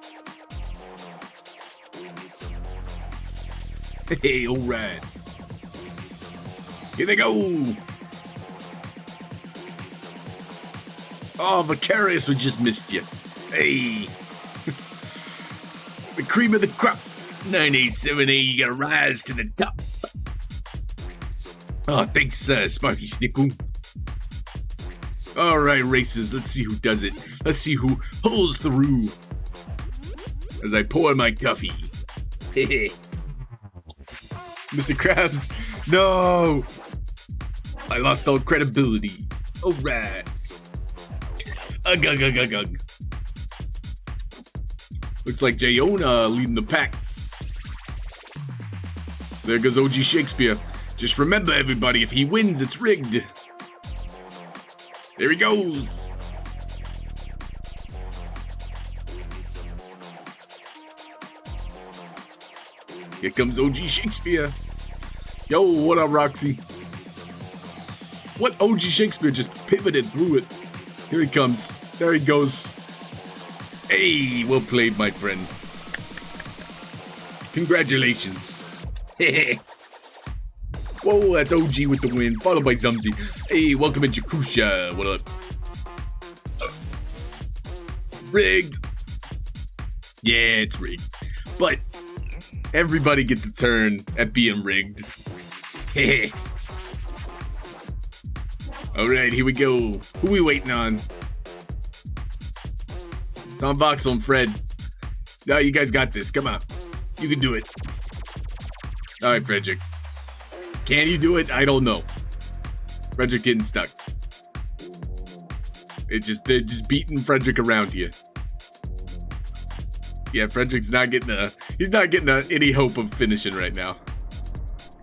Hey, alright. Here they go. Oh, Vicarious, we just missed you. Hey. The cream of the crop. 987A, you gotta rise to the top. Oh, thanks, Sparky Snickle. All right, races, let's see who does it. Let's see who pulls through. As I pour my coffee. Mr. Krabs, no! I lost all credibility. All right. Ugh, ugh, ugh, ugh, ugh. Looks like Jayona leading the pack. There goes OG Shakespeare. Just remember, everybody, if he wins, it's rigged. There he goes. Here comes OG Shakespeare. Yo, what up, Roxy? What OG Shakespeare just pivoted through it. Here he comes. There he goes. Hey, well played, my friend. Congratulations. Whoa, that's OG with the win, followed by Zumzy. Hey, welcome in Jakusha. What up? Rigged. Yeah, it's rigged. But everybody gets a turn at being rigged. Alright, here we go. Who we waiting on? Tom Voxel and Fred. No, you guys got this. Come on. You can do it. Alright, Frederick. Can you do it? I don't know. Frederick getting stuck. They're just beating Frederick around here. Yeah, Frederick's not getting any hope of finishing right now.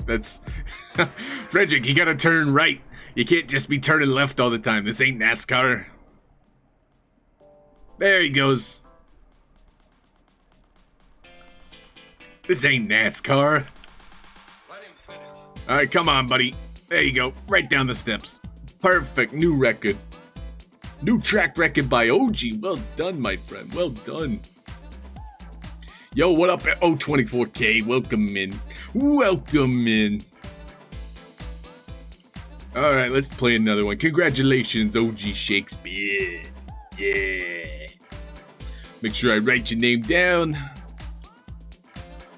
That's Frederick, you gotta turn right. You can't just be turning left all the time. This ain't NASCAR. There he goes. This ain't NASCAR. Alright, come on, buddy. There you go. Right down the steps. Perfect. New record. New track record by OG. Well done, my friend. Well done. Yo, what up, O24K? Welcome in. Welcome in. Alright, let's play another one. Congratulations, OG Shakespeare. Yeah. Make sure I write your name down.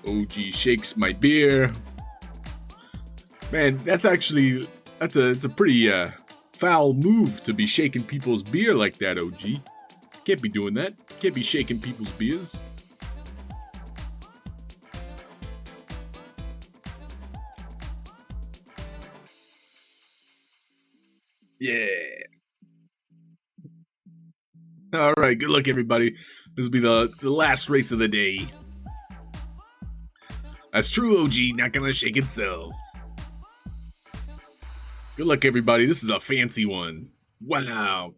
OG Shakes my beer. Man, that's a pretty foul move to be shaking people's beer like that, OG. Can't be doing that. Can't be shaking people's beers. Yeah. All right, good luck, everybody. This will be the last race of the day. That's true, OG. Not gonna shake itself. Good luck, everybody. This is a fancy one. Wow.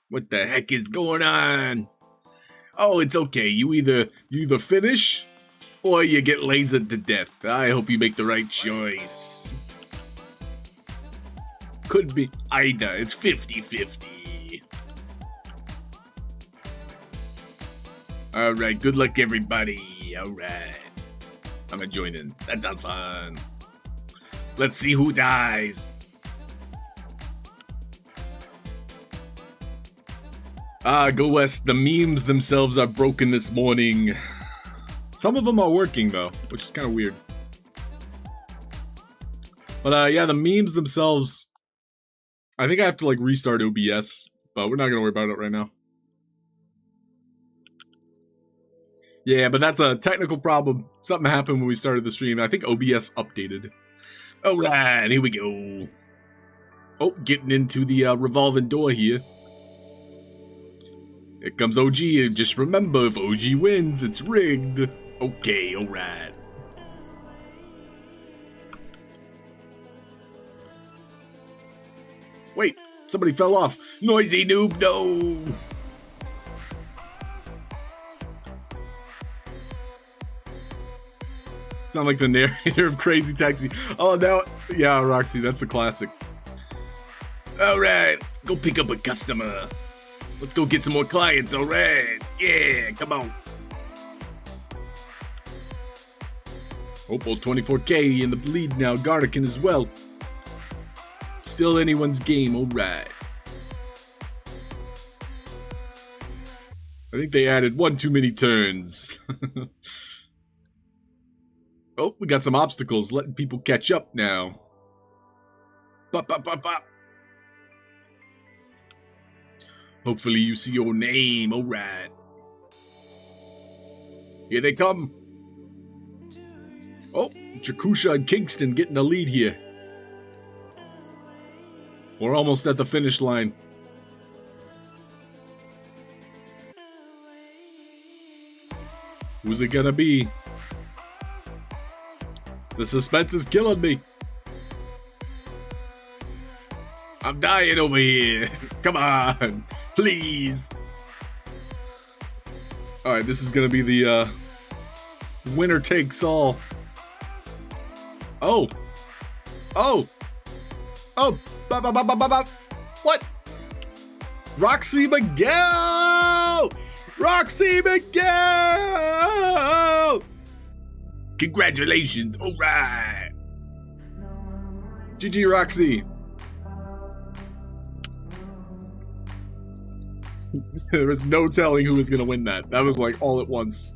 What the heck is going on? Oh, it's okay. You either finish or you get lasered to death. I hope you make the right choice. Could be either. It's 50-50. Alright, good luck, everybody. Alright. I'm gonna join in. That sounds fun. Let's see who dies. Go West. The memes themselves are broken this morning. Some of them are working, though, which is kind of weird. But, yeah, the memes themselves... I think I have to, like, restart OBS, but we're not gonna worry about it right now. Yeah, but that's a technical problem. Something happened when we started the stream. I think OBS updated. Alright, here we go. Oh, getting into the revolving door here. Here comes OG. Just remember, if OG wins, it's rigged. Okay, alright. Wait, somebody fell off. Noisy noob, no! Sound like the narrator of Crazy Taxi. Oh, now, yeah, Roxy, that's a classic. Alright, go pick up a customer. Let's go get some more clients, alright. Yeah, come on. Opal 24K in the lead now. Garnican as well. Still anyone's game. All right. I think they added one too many turns. Oh, we got some obstacles letting people catch up now. Pop, pop, pop, pop. Hopefully you see your name. All right. Here they come. Oh, Jakusha and Kingston getting the lead here. We're almost at the finish line. Who's it gonna be? The suspense is killing me. I'm dying over here. Come on, please. Alright, this is gonna be the winner takes all. Oh! Oh! Oh! What? Roxy Miguel! Roxy Miguel! Congratulations! Alright! GG, Roxy! There was no telling who was gonna win that. That was like all at once.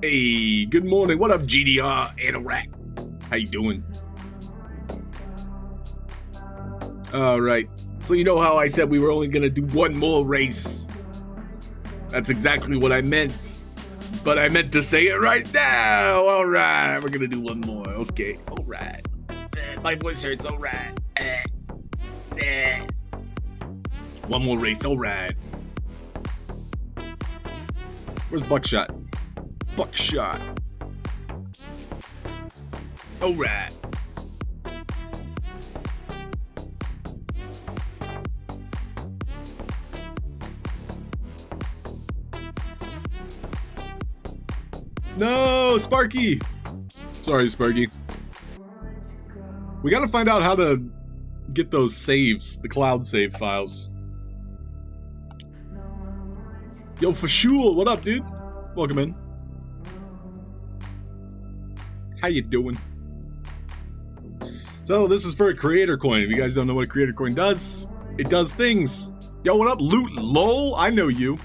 Hey, good morning. What up, GDR and Iraq? How you doing? Alright. So you know how I said we were only gonna do one more race? That's exactly what I meant. But I meant to say it right now. Alright, we're gonna do one more. Okay, alright. My voice hurts, alright. One more race, alright. Where's Buckshot? Buckshot. Alright. No, Sparky! Sorry, Sparky. We gotta find out how to get those saves, the cloud save files. Yo, Fashul, what up, dude? Welcome in. How you doing? So, this is for a creator coin. If you guys don't know what a creator coin does, it does things. Yo, what up, Loot Lol? I know you.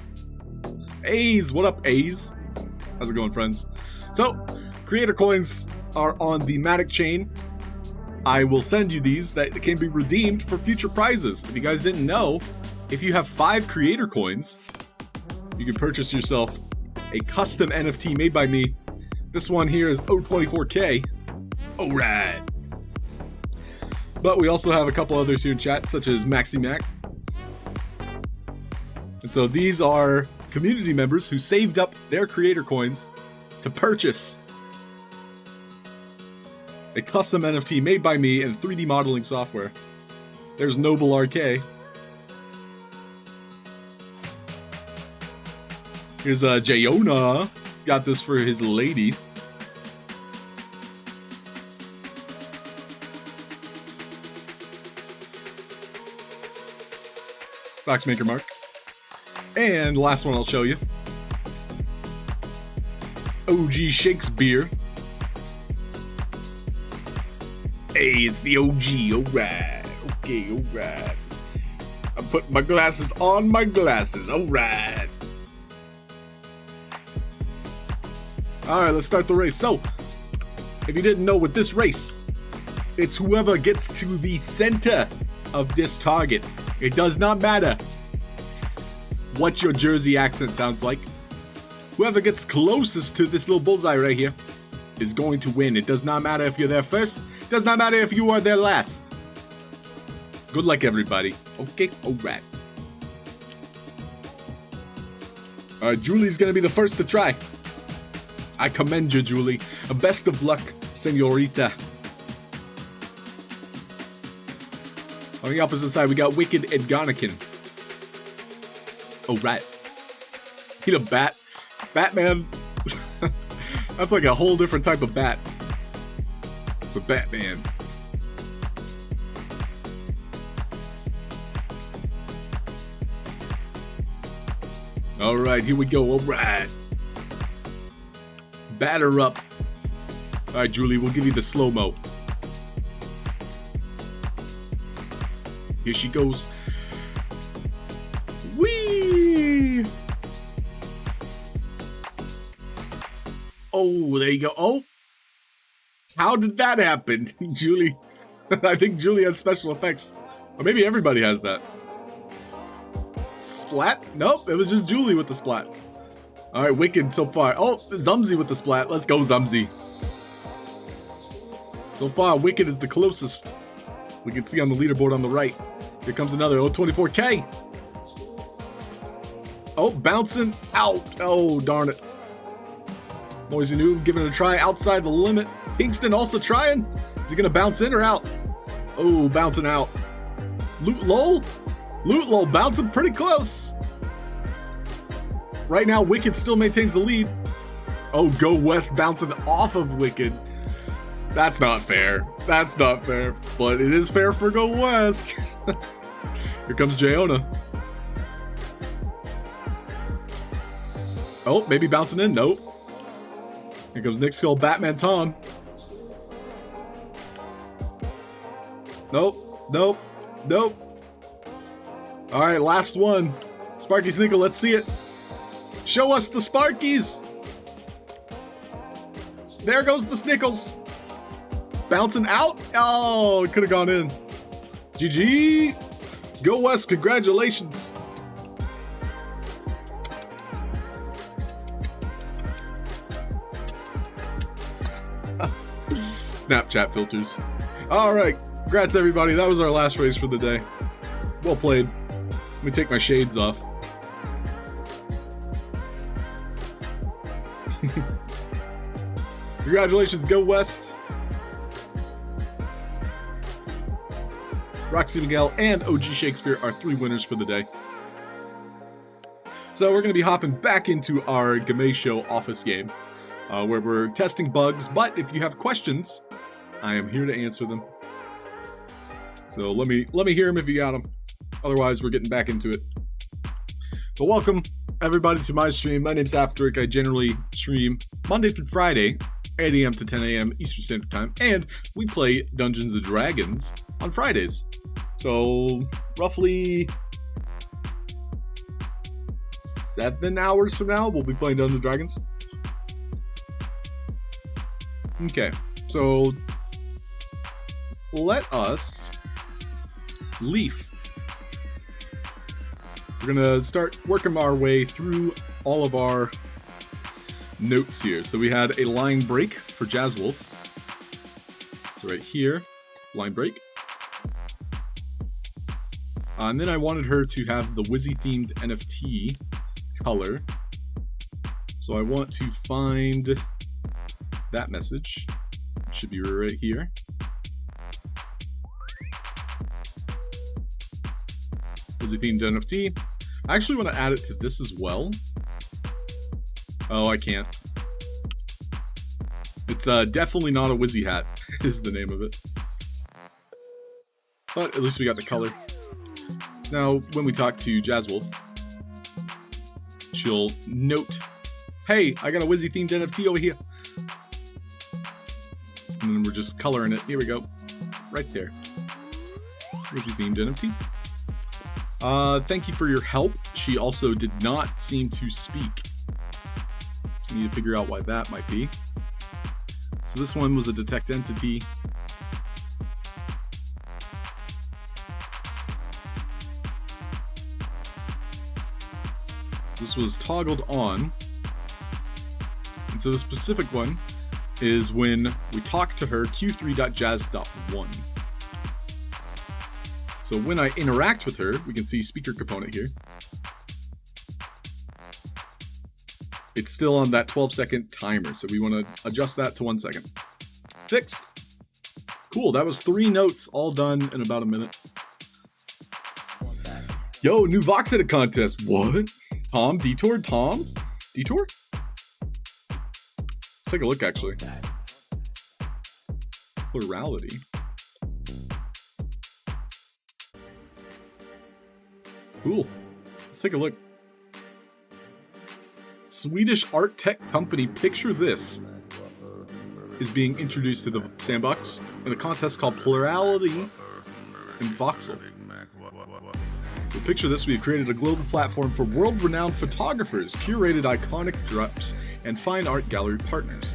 A's, what up, A's? How's it going, friends? So, creator coins are on the Matic chain. I will send you these that can be redeemed for future prizes. If you guys didn't know, if you have 5 creator coins, you can purchase yourself a custom NFT made by me. This one here is 024K. Alright. But we also have a couple others here in chat, such as MaxiMac. And so these are community members who saved up their creator coins to purchase a custom NFT made by me in 3D modeling software. There's Noble-RK. Here's Jayona. Got this for his lady. Foxmaker Mark. And the last one I'll show you. OG Shakespeare. Hey, it's the OG. Alright. Okay, alright. I'm putting my glasses on my glasses. Alright. Alright, let's start the race. So, if you didn't know with this race, it's whoever gets to the center of this target. It does not matter what your Jersey accent sounds like. Whoever gets closest to this little bullseye right here is going to win. It does not matter if you're there first. It does not matter if you are there last. Good luck, everybody. Okay, alright. Alright, Julie's gonna be the first to try. I commend you, Julie. Best of luck, senorita. On the opposite side, we got Wicked and Garnican. Oh, right. He a bat. Batman. That's like a whole different type of bat. For Batman. Alright, here we go. Alright. Batter up. All right, Julie, we'll give you the slow-mo. Here she goes. Whee! Oh, there you go. Oh, how did that happen, Julie? I think Julie has special effects. Or maybe everybody has that. Splat? Nope, it was just Julie with the splat. Alright, Wicked so far. Oh, Zumzy with the splat. Let's go, Zumzy. So far, Wicked is the closest. We can see on the leaderboard on the right. Here comes another 24K. Oh, bouncing out. Oh, darn it. Moisey New giving it a try outside the limit. Kingston also trying. Is he going to bounce in or out? Oh, bouncing out. Loot Lol? Loot Lol bouncing pretty close. Right now, Wicked still maintains the lead. Oh, Go West bouncing off of Wicked. That's not fair. That's not fair. But it is fair for Go West. Here comes Jayona. Oh, maybe bouncing in. Nope. Here comes Nick Skull, Batman Tom. Nope. Nope. Nope. Alright, last one. Sparky Snickle, let's see it. Show us the Sparkies. There goes the Snickles. Bouncing out. Oh, it could have gone in. GG. Go West, congratulations. Snapchat filters. Alright, congrats everybody. That was our last race for the day. Well played. Let me take my shades off. Congratulations, Go West. Roxy Miguel and OG Shakespeare are 3 winners for the day. So we're going to be hopping back into our Gamesho office game, where we're testing bugs, but if you have questions, I am here to answer them. So let me hear them if you got them. Otherwise, we're getting back into it. So welcome, everybody, to my stream. My name's Halfd0rk. I generally stream Monday through Friday, 8 a.m. to 10 a.m. Eastern Standard Time, and we play Dungeons & Dragons on Fridays. So, roughly 7 hours from now, we'll be playing Dungeons & Dragons. Okay, so let us leaf. We're gonna start working our way through all of our notes here. So we had a line break for Jazz Wolf. So right here, line break. And then I wanted her to have the Wizzy themed NFT color. So I want to find that message. It should be right here. Wizzy themed NFT. I actually want to add it to this as well. Oh, I can't. It's definitely not a Wizzy hat, is the name of it. But at least we got the color. Now, when we talk to Jazz Wolf, she'll note, hey, I got a Wizzy themed NFT over here. And then we're just coloring it. Here we go. Right there. Wizzy themed NFT. Thank you for your help. She also did not seem to speak. So we need to figure out why that might be. So this one was a detect entity. This was toggled on. And so the specific one is when we talk to her q3.jazz.1. So when I interact with her, we can see speaker component here. It's still on that 12-second timer, so we want to adjust that to 1 second. Fixed. Cool, that was 3 notes all done in about a minute. Yo, new Vox Edit contest. What? Tom? Detour? Tom? Detour? Let's take a look, actually. Plurality. Cool. Let's take a look. Swedish art tech company Picture This is being introduced to the Sandbox in a contest called Plurality in Voxel. With Picture This, we have created a global platform for world-renowned photographers, curated iconic drops, and fine art gallery partners.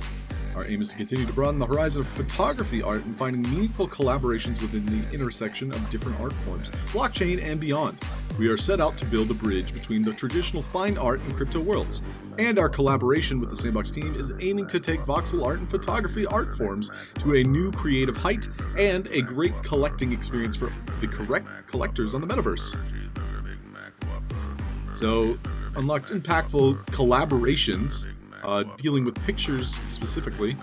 Our aim is to continue to broaden the horizon of photography art and finding meaningful collaborations within the intersection of different art forms, blockchain, and beyond. We are set out to build a bridge between the traditional fine art and crypto worlds, and our collaboration with the Sandbox team is aiming to take voxel art and photography art forms to a new creative height and a great collecting experience for the correct collectors on the metaverse. So, unlocked impactful collaborations, dealing with pictures specifically.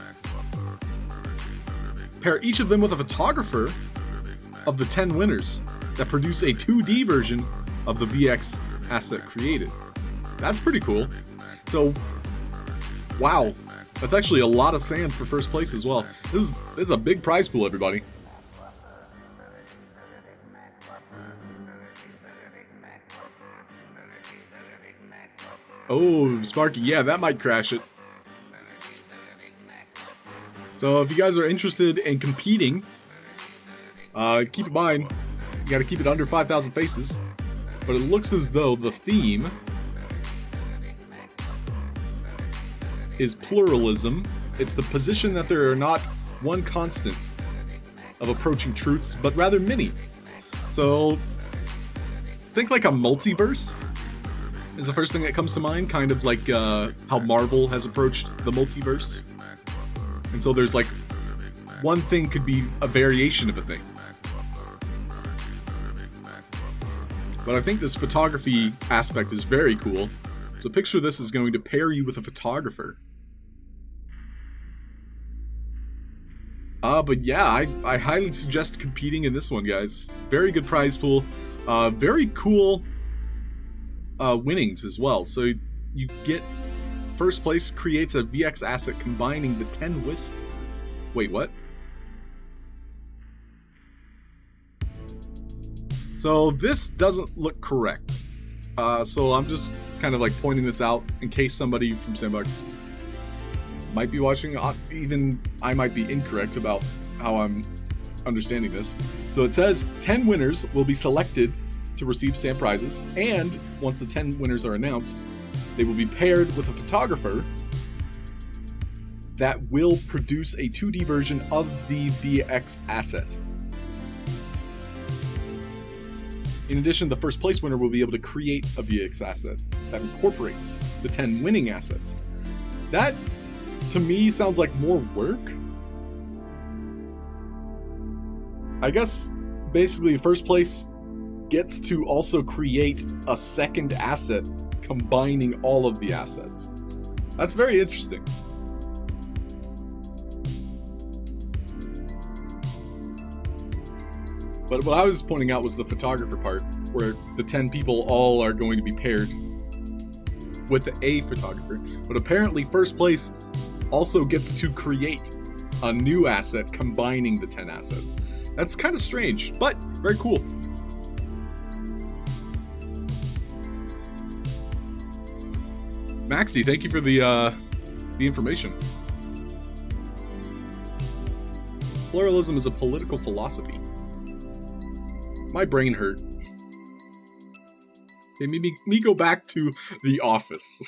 Pair each of them with a photographer of the 10 winners that produce a 2D version of the VX asset created. That's pretty cool. So, wow, that's actually a lot of sand for first place as well. This is a big prize pool, everybody. Oh, Sparky, yeah, that might crash it. So if you guys are interested in competing, keep in mind, you gotta keep it under 5,000 faces. But it looks as though the theme is pluralism. It's the position that there are not one constant of approaching truths, but rather many. So think like a multiverse is the first thing that comes to mind, kind of like how Marvel has approached the multiverse. And so there's like, one thing could be a variation of a thing. But I think this photography aspect is very cool. So Picture This is going to pair you with a photographer. But yeah, I highly suggest competing in this one, guys. Very good prize pool. Very cool winnings as well. So you get first place creates a VX asset combining the 10 WIS. Wait, what? So this doesn't look correct. So I'm just kind of like pointing this out in case somebody from Sandbox might be watching. Even I might be incorrect about how I'm understanding this. So it says 10 winners will be selected to receive SAM prizes, and once the 10 winners are announced, they will be paired with a photographer that will produce a 2D version of the VX asset. In addition, the first place winner will be able to create a VX asset that incorporates the 10 winning assets. That, to me, sounds like more work. I guess, basically, first place gets to also create a second asset combining all of the assets. That's very interesting. But what I was pointing out was the photographer part, where the 10 people all are going to be paired with a photographer. But apparently first place also gets to create a new asset combining the 10 assets. That's kind of strange, but very cool. Maxi, thank you for the information. Pluralism is a political philosophy. My brain hurt. They made me go back to The Office.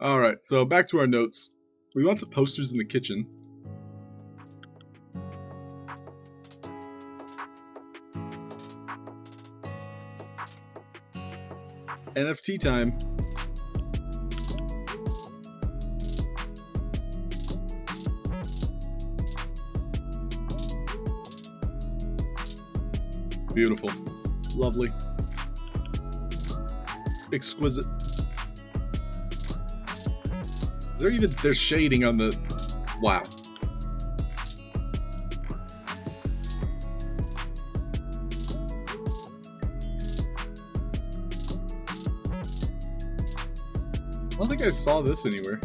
Alright, so back to our notes. We want some posters in the kitchen. NFT time. Beautiful. Lovely. Exquisite. Is there even... There's shading on the... Wow. I don't think I saw this anywhere.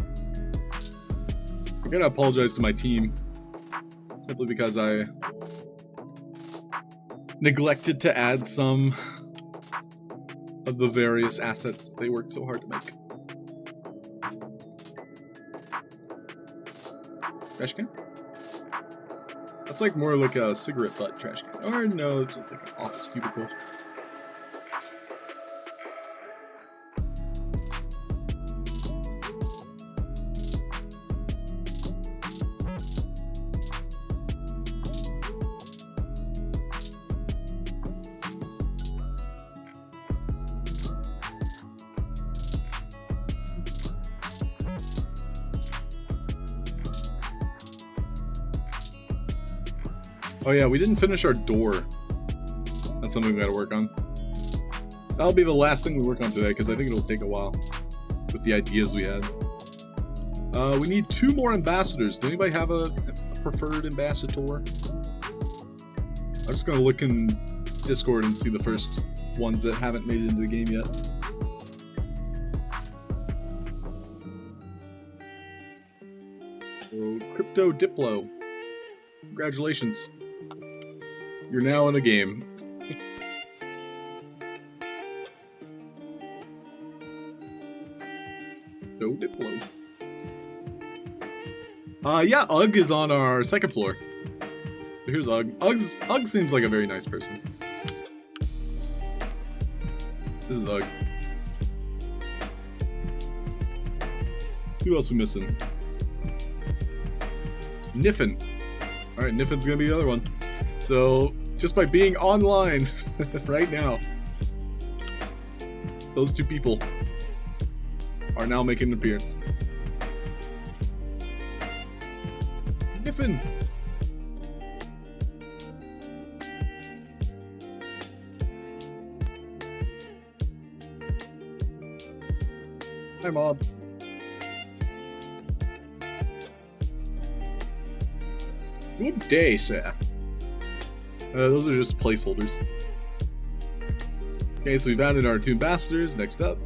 I gotta apologize to my team. Simply because I neglected to add some of the various assets that they worked so hard to make. Trash can? That's like more like a cigarette butt trash can. Or no, it's like an office cubicle. Oh yeah, we didn't finish our door. That's something we gotta work on. That'll be the last thing we work on today, because I think it'll take a while with the ideas we had. We need 2 more ambassadors. Does anybody have a preferred ambassador? I'm just gonna look in Discord and see the first ones that haven't made it into the game yet. So, Crypto Diplo. Congratulations. You're now in a game. So Diplo. Yeah, Ugg is on our 2nd floor. So here's Ugg. Ugg seems like a very nice person. This is Ugg. Who else we missing? Niffin. Alright, Niffin's gonna be the other one. So, just by being online right now, those 2 people are now making an appearance. Niffin! Hi, Mob. Good day, sir. Those are just placeholders. Okay, so we've added our 2 ambassadors. Next up,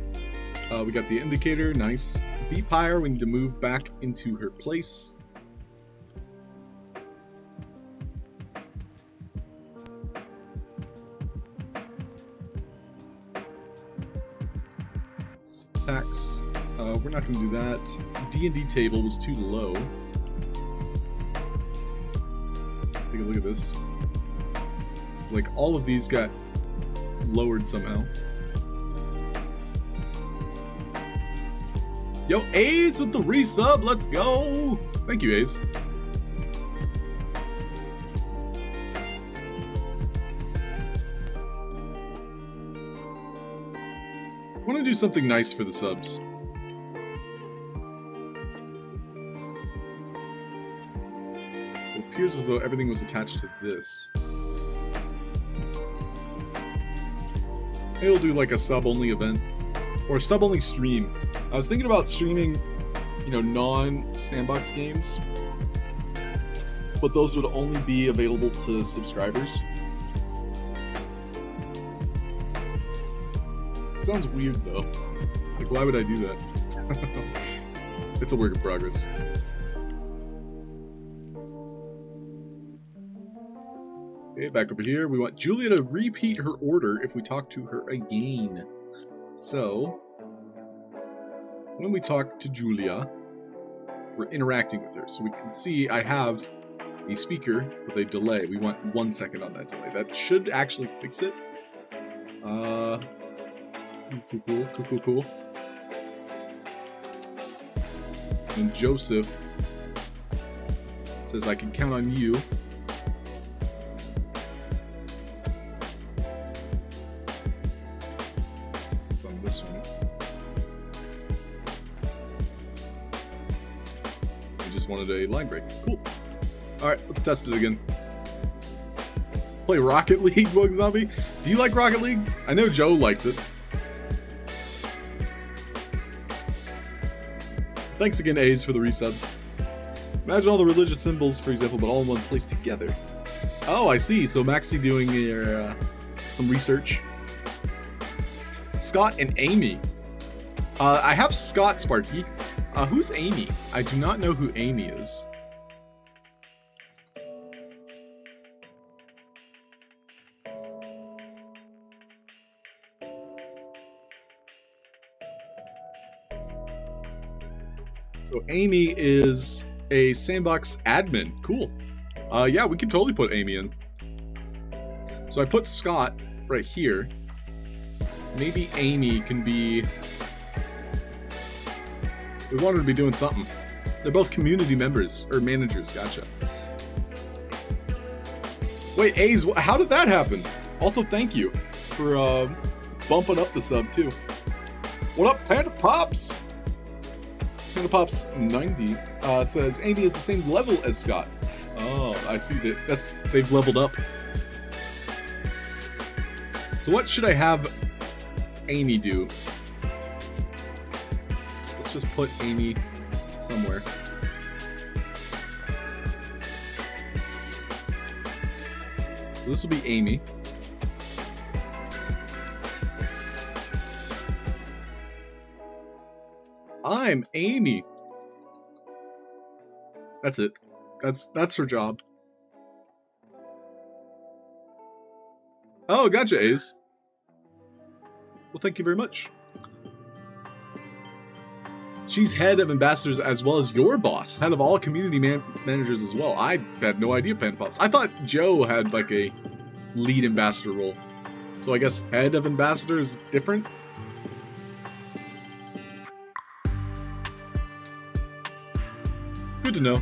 we got the indicator. Nice. Vpire, we need to move back into her place. Tax. We're not going to do that. D&D table was too low. Take a look at this. So, like, all of these got lowered somehow. Yo, Ace with the resub, let's go! Thank you, Ace. I want to do something nice for the subs. It appears as though everything was attached to this. Maybe we'll do like a sub-only event. Or a sub-only stream. I was thinking about streaming, you know, non-Sandbox games. But those would only be available to subscribers. Sounds weird though. Like, why would I do that? It's a work in progress. Okay, back over here. We want Julia to repeat her order if we talk to her again. So, when we talk to Julia, we're interacting with her. So we can see I have a speaker with a delay. We want 1 second on that delay. That should actually fix it. Cool. And Joseph says, I can count on you. On this one. I just wanted a line break. Cool. Alright, let's test it again. Play Rocket League, Bug Zombie? Do you like Rocket League? I know Joe likes it. Thanks again, A's, for the resub. Imagine all the religious symbols, for example, but all in one place together. Oh, I see. So Maxi doing some research. Scott and Amy. I have Scott, Sparky. Who's Amy? I do not know who Amy is. So Amy is a Sandbox admin. Cool. Yeah, we can totally put Amy in. So I put Scott right here. Maybe Amy can be... We want her to be doing something. They're both community members, or managers, gotcha. Wait, A's, how did that happen? Also, thank you for bumping up the sub, too. What up, Panda Pops? Panda Pops 90 says, Amy is the same level as Scott. Oh, I see that. They've leveled up. So what should I have Amy do? Let's just put Amy somewhere. So this will be Amy. I'm Amy. That's it. That's her job. Oh, gotcha, Ace. Well, thank you very much. She's head of ambassadors as well as your boss, head of all community managers as well. I had no idea, Panda Pops. I thought Joe had like a lead ambassador role. So I guess head of ambassadors is different? Good to know.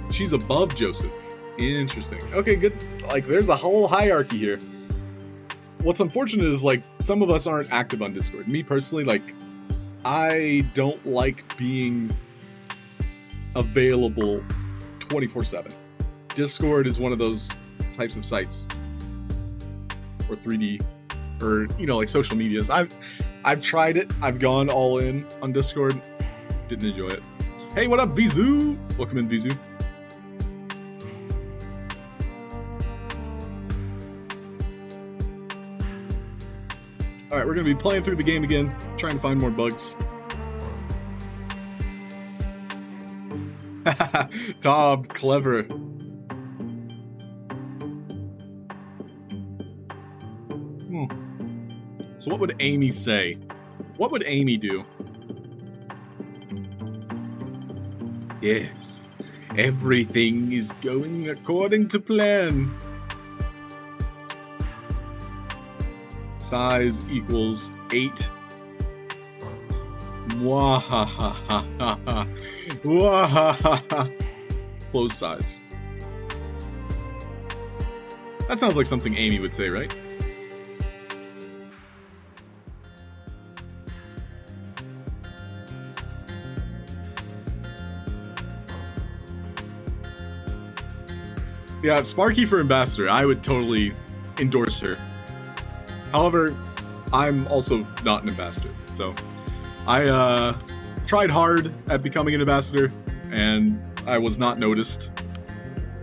She's above Joseph. Interesting. Okay, good. Like, there's a whole hierarchy here. What's unfortunate is, like, some of us aren't active on Discord. Me personally, like, I don't like being available 24/7. Discord is one of those types of sites. Or 3D. Or, you know, like, social medias. I've tried it. I've gone all in on Discord. Didn't enjoy it. Hey, what up, Vizu? Welcome in, Vizu. Alright, we're going to be playing through the game again, trying to find more bugs. Tom, clever. So what would Amy say? What would Amy do? Yes, everything is going according to plan. Size equals 8. Mwahahaha. Mwahahaha. Close size. That sounds like something Amy would say, right? Yeah, Sparky for ambassador, I would totally endorse her. However, I'm also not an ambassador, so I tried hard at becoming an ambassador, and I was not noticed.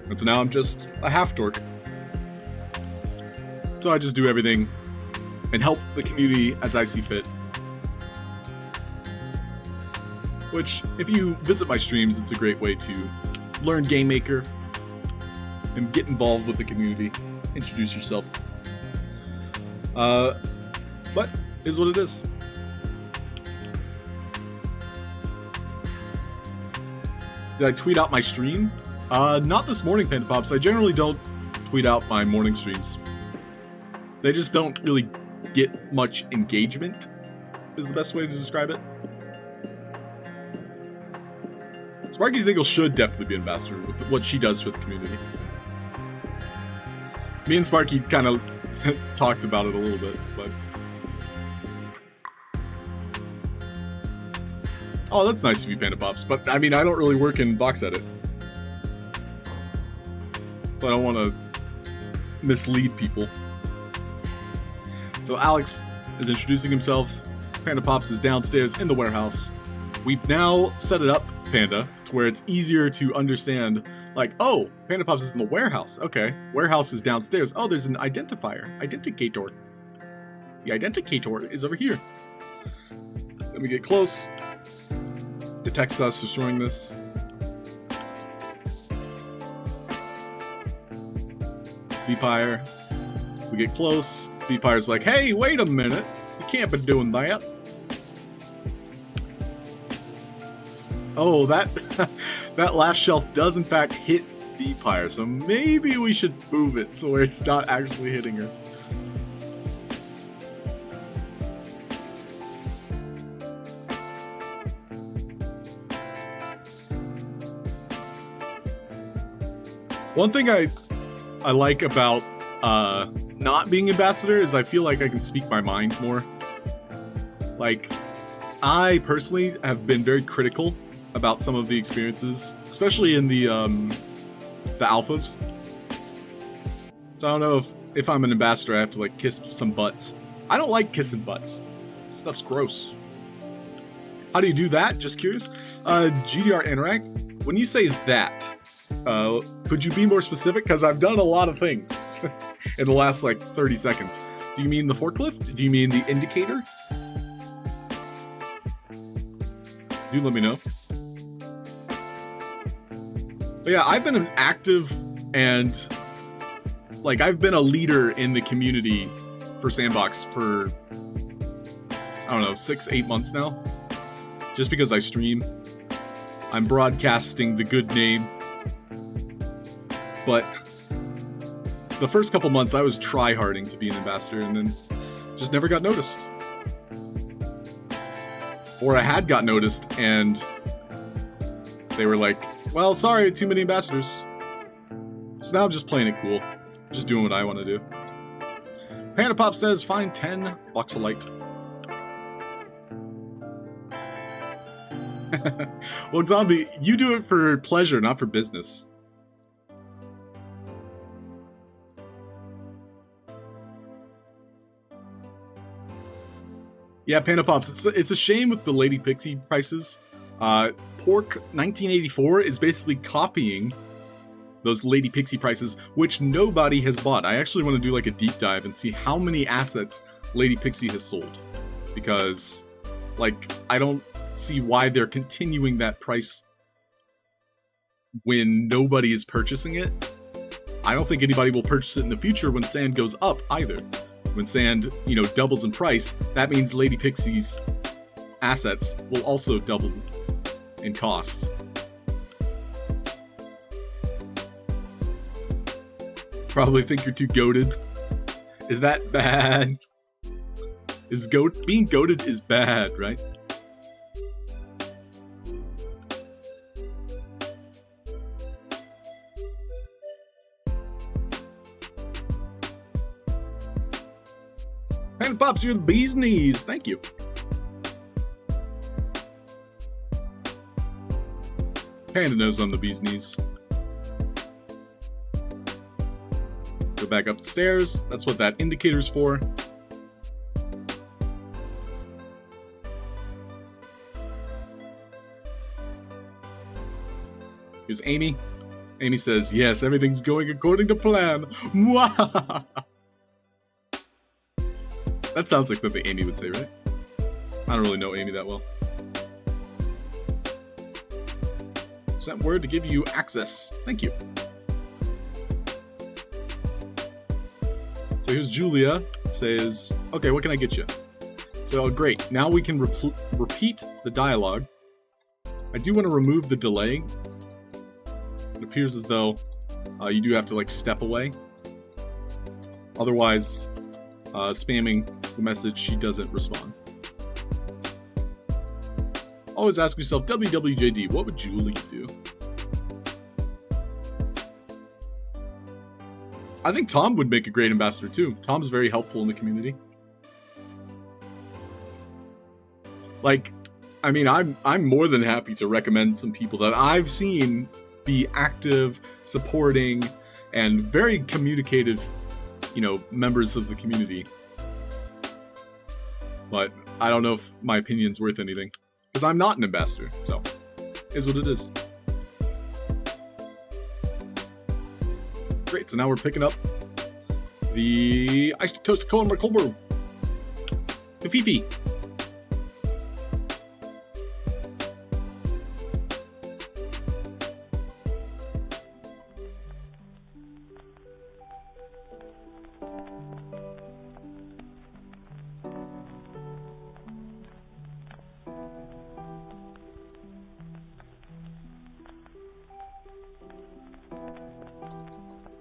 And so now I'm just a Halfd0rk. So I just do everything and help the community as I see fit. Which, if you visit my streams, it's a great way to learn Game Maker and get involved with the community, introduce yourself. But is what it is. Did I tweet out my stream? Not this morning, Panda Pops. I generally don't tweet out my morning streams. They just don't really get much engagement, is the best way to describe it. Sparky Sniggle should definitely be ambassador with what she does for the community. Me and Sparky kind of talked about it a little bit, but... Oh, that's nice of you, Panda Pops, but I mean, I don't really work in Box Edit. But I don't want to mislead people. So Alex is introducing himself. Panda Pops is downstairs in the warehouse. We've now set it up, Panda, to where it's easier to understand, like, oh, Panda Pops is in the warehouse. Okay, warehouse is downstairs. Oh, there's an identifier. Identicator. The identicator is over here. Then we get close. Detects us destroying this. Beepire. We get close. Beepire's like, hey, wait a minute. You can't be doing that. Oh, that that last shelf does in fact hit Beepire, so maybe we should move it so it's not actually hitting her. One thing I like about not being ambassador is I feel like I can speak my mind more. Like, I personally have been very critical about some of the experiences, especially in the alphas. So I don't know if I'm an ambassador, I have to like kiss some butts. I don't like kissing butts. Stuff's gross. How do you do that? Just curious. GDR Interact, when you say that, could you be more specific? Because I've done a lot of things in the last like 30 seconds. Do you mean the forklift? Do you mean the indicator? Do let me know. But yeah, I've been an active and like I've been a leader in the community for Sandbox for I don't know, 6-8 months now. Just because I stream, I'm broadcasting the good name. But the first couple months I was try-harding to be an ambassador and then just never got noticed. Or I had got noticed and they were like, well, sorry, too many ambassadors. So now I'm just playing it cool. Just doing what I want to do. Panda Pop says, find 10 blocks of light. Well, Zombie, you do it for pleasure, not for business. Yeah, Panda Pops, it's a shame with the Lady Pixie prices. Pork 1984 is basically copying those Lady Pixie prices, which nobody has bought. I actually want to do like a deep dive and see how many assets Lady Pixie has sold. Because, like, I don't see why they're continuing that price when nobody is purchasing it. I don't think anybody will purchase it in the future when sand goes up either. When sand, you know, doubles in price, that means Lady Pixie's assets will also double in cost. Probably think you're too goated. Is that bad? Being goated is bad, right? Panda Pops, you're the bee's knees. Thank you. Panda knows I'm the bee's knees. Go back up the stairs. That's what that indicator's for. Here's Amy. Amy says, yes, everything's going according to plan. Mwah! That sounds like something Amy would say, right? I don't really know Amy that well. Sent word to give you access. Thank you. So here's Julia. Says, okay, what can I get you? So great. Now we can repeat the dialogue. I do want to remove the delay. It appears as though you do have to like step away. Otherwise, spamming the message, she doesn't respond. Always ask yourself, WWJD, what would Julie do? I think Tom would make a great ambassador too. Tom's very helpful in the community. Like, I mean, I'm more than happy to recommend some people that I've seen be active, supporting, and very communicative, you know, members of the community. But I don't know if my opinion's worth anything. Because I'm not an ambassador, so is what it is. Great, so now we're picking up the iced toasted cold brew. The Fifi.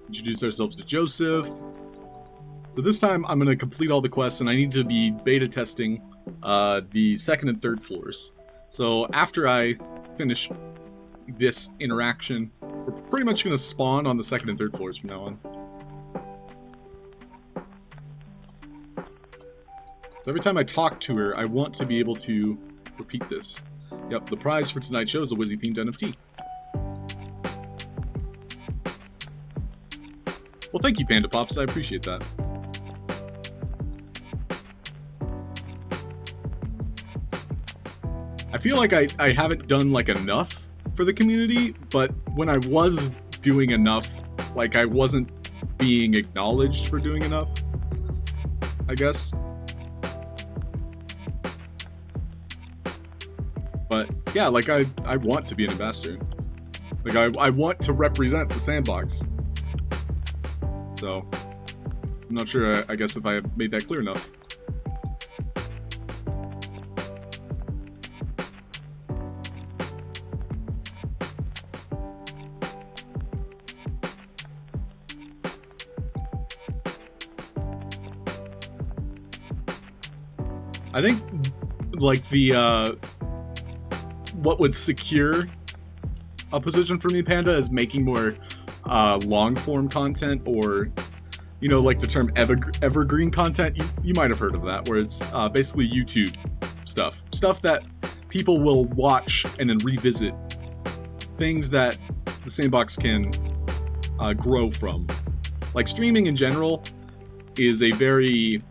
Introduce ourselves to Joseph. So this time I'm going to complete all the quests, and I need to be beta testing the second and third floors. So after I finish this interaction, we're pretty much going to spawn on the second and third floors from now on. So every time I talk to her, I want to be able to repeat this. Yep, the prize for tonight's show is a Wizzy-themed NFT. Well, thank you, Panda Pops. I appreciate that. I feel like I haven't done, like, enough for the community, but when I was doing enough, like, I wasn't being acknowledged for doing enough, I guess. But, yeah, like, I want to be an ambassador. Like, I want to represent the Sandbox. So, I'm not sure, I guess, if I made that clear enough. I think, like, the, what would secure a position for me, Panda, is making more long-form content, or, you know, like the term evergreen content. You might have heard of that, where it's basically YouTube stuff. Stuff that people will watch and then revisit. Things that the Sandbox can grow from. Like, streaming in general is a very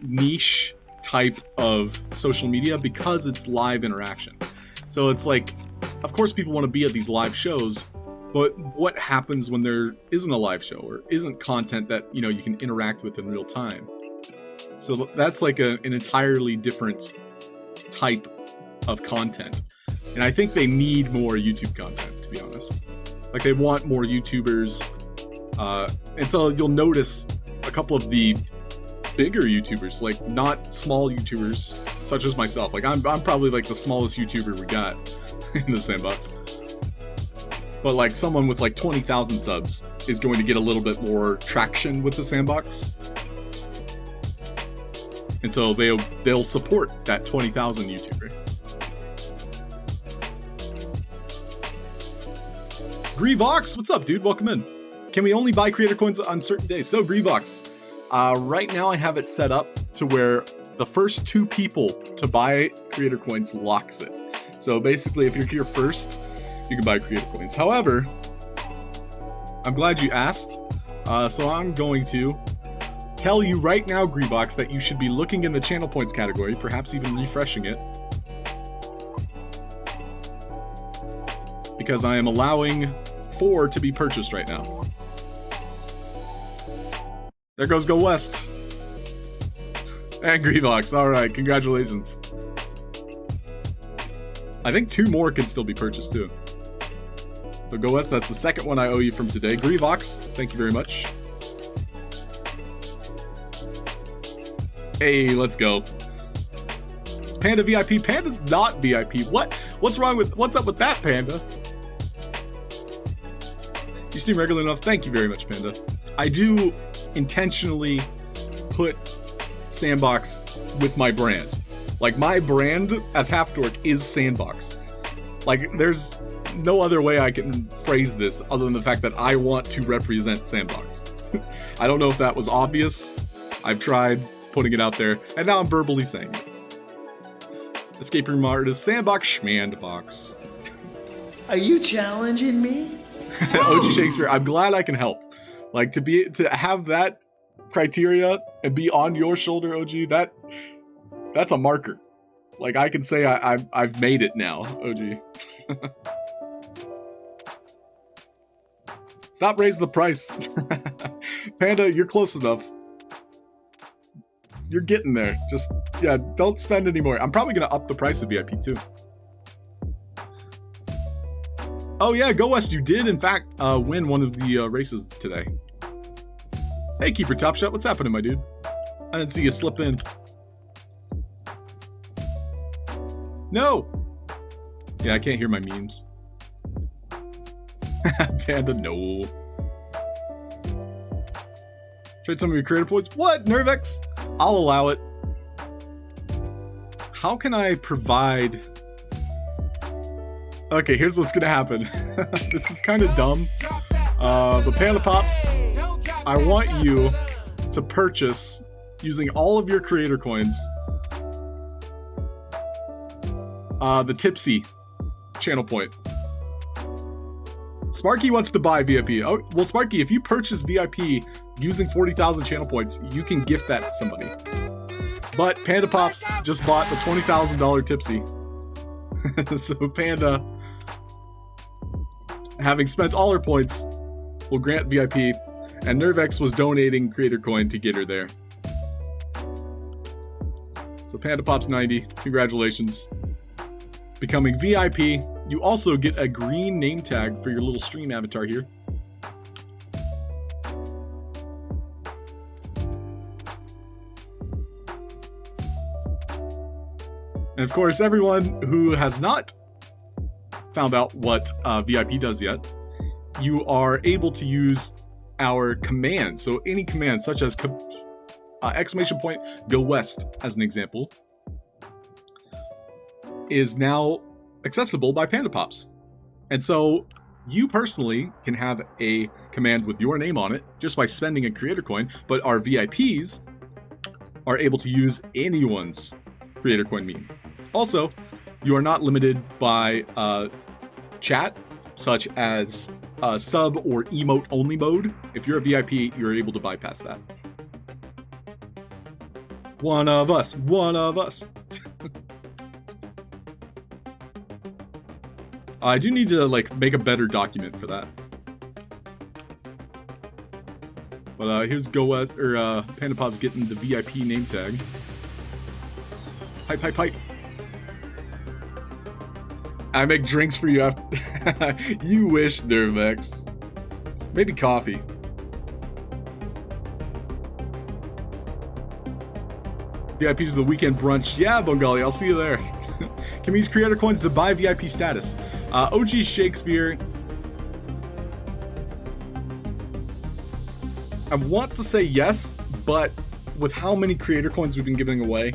niche type of social media because it's live interaction. So it's like, of course people want to be at these live shows, but what happens when there isn't a live show or isn't content that, you know, you can interact with in real time? So that's like an entirely different type of content. And I think they need more YouTube content, to be honest. Like, they want more YouTubers. And so you'll notice a couple of the bigger YouTubers, like not small YouTubers such as myself. Like, I'm probably like the smallest YouTuber we got in the Sandbox. But like someone with like 20,000 subs is going to get a little bit more traction with the Sandbox. And so they'll support that 20,000 YouTuber. Greevox, what's up, dude? Welcome in. Can we only buy creator coins on certain days? So Greevox, right now I have it set up to where the first 2 people to buy creator coins locks it. So basically, if you're here first, you can buy creator coins. However, I'm glad you asked. So I'm going to tell you right now, Greevox, that you should be looking in the channel points category, perhaps even refreshing it. Because I am allowing 4 to be purchased right now. There goes Go West. And Greevox, alright, congratulations. I think 2 more can still be purchased too. So Go West, that's the second one I owe you from today. Greevox, thank you very much. Hey, let's go. Panda VIP. Panda's not VIP. What's wrong with, what's up with that, Panda? You stream regularly enough. Thank you very much, Panda. I do intentionally put Sandbox with my brand. Like, my brand as Halfd0rk is Sandbox. Like, there's no other way I can phrase this other than the fact that I want to represent Sandbox. I don't know if that was obvious. I've tried putting it out there, and now I'm verbally saying it. Escape room artist, Sandbox, Schmandbox. Are you challenging me? OG Shakespeare, I'm glad I can help. Like, to have that criteria and be on your shoulder, OG, that's a marker. Like, I can say I've made it now, OG. Stop raising the price. Panda, you're close enough. You're getting there. Just, yeah, don't spend any more. I'm probably going to up the price of VIP too. Oh yeah, Go West, you did in fact win one of the races today. Hey, Keeper Top Shot, what's happening, my dude? I didn't see you slip in. No! Yeah, I can't hear my memes. Panda, no. Trade some of your creator points. What? Nervex? I'll allow it. How can I provide... Okay, here's what's gonna happen. This is kind of dumb. But Panda Pops, I want you to purchase, using all of your creator coins, the Tipsy channel point. Sparky wants to buy VIP. Oh, well, Sparky, if you purchase VIP using 40,000 channel points, you can gift that to somebody. But Panda Pops just bought the $20,000 Tipsy. So Panda, having spent all her points, will grant VIP, and Nervex was donating creator coin to get her there. So Panda Pops 90, congratulations. Becoming VIP, you also get a green name tag for your little stream avatar here. And of course, everyone who has not found out what VIP does yet, you are able to use our command. So any command, such as exclamation point, go west, as an example, is now accessible by Panda Pops. And so you personally can have a command with your name on it just by spending a creator coin, but our VIPs are able to use anyone's creator coin meme. Also, you are not limited by chat, such as sub or emote only mode. If you're a VIP, you're able to bypass that. One of us, one of us. I do need to make a better document for that. But here's Go West, or Panda Pop's getting the VIP name tag. Hype, hype, hype. I make drinks for you after. You wish, Nervex. Maybe coffee. VIP's of the weekend brunch. Yeah, Bongali, I'll see you there. Can we use creator coins to buy VIP status? OG Shakespeare. I want to say yes, but with how many creator coins we've been giving away,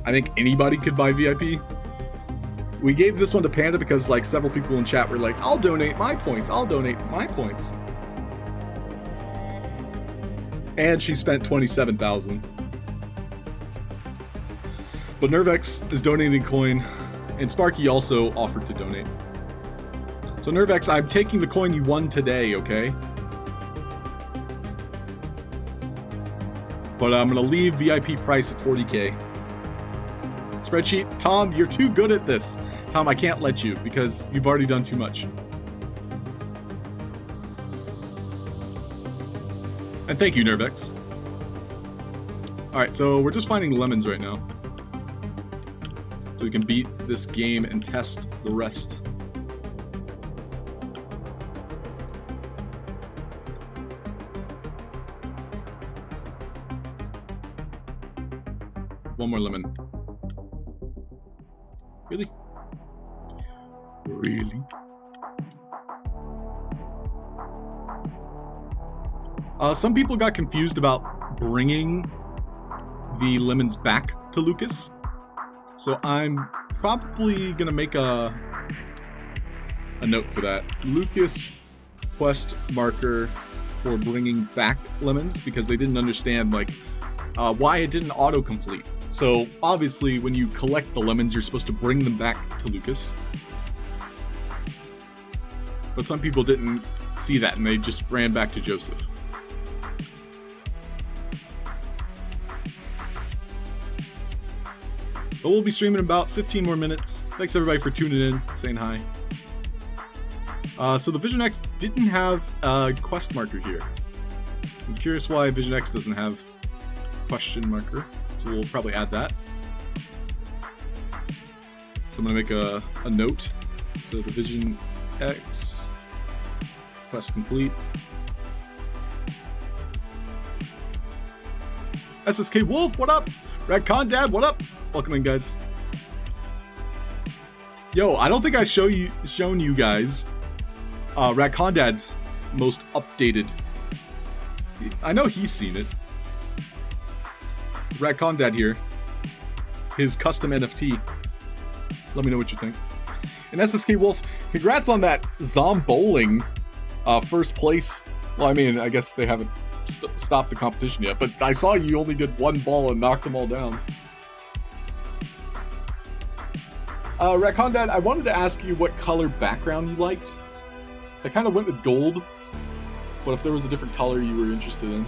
I think anybody could buy VIP. We gave this one to Panda because several people in chat were like, I'll donate my points, I'll donate my points. And she spent 27,000. But Nervex is donating coin, and Sparky also offered to donate. So Nervex, I'm taking the coin you won today, okay? But I'm gonna leave VIP price at 40k. Spreadsheet, Tom, you're too good at this. Tom, I can't let you because you've already done too much. And thank you, Nervex. Alright, so we're just finding lemons right now, so we can beat this game and test the rest. One more lemon. Really? Really? Some people got confused about bringing the lemons back to Lucas. So I'm probably gonna make a note for that. Lucas quest marker for bringing back lemons, because they didn't understand why it didn't autocomplete. So obviously when you collect the lemons, you're supposed to bring them back to Lucas. But some people didn't see that and they just ran back to Joseph. But we'll be streaming in about 15 more minutes. Thanks everybody for tuning in, saying hi. So the Vision X didn't have a quest marker here. So I'm curious why Vision X doesn't have question marker. So we'll probably add that. So I'm gonna make a note. So the Vision X quest complete. SSK Wolf, what up? Radcon Dad, what up? Welcome in, guys. Yo, I don't think I shown you guys Radcon Dad's most updated I know he's seen it. Ratcon Dad here. His custom NFT. Let me know what you think. And SSK Wolf, congrats on that Zomboling first place. Well, I mean, I guess they haven't stopped the competition yet, but I saw you only did one ball and knocked them all down. Ratcon Dad, I wanted to ask you what color background you liked. I kind of went with gold, but if there was a different color you were interested in.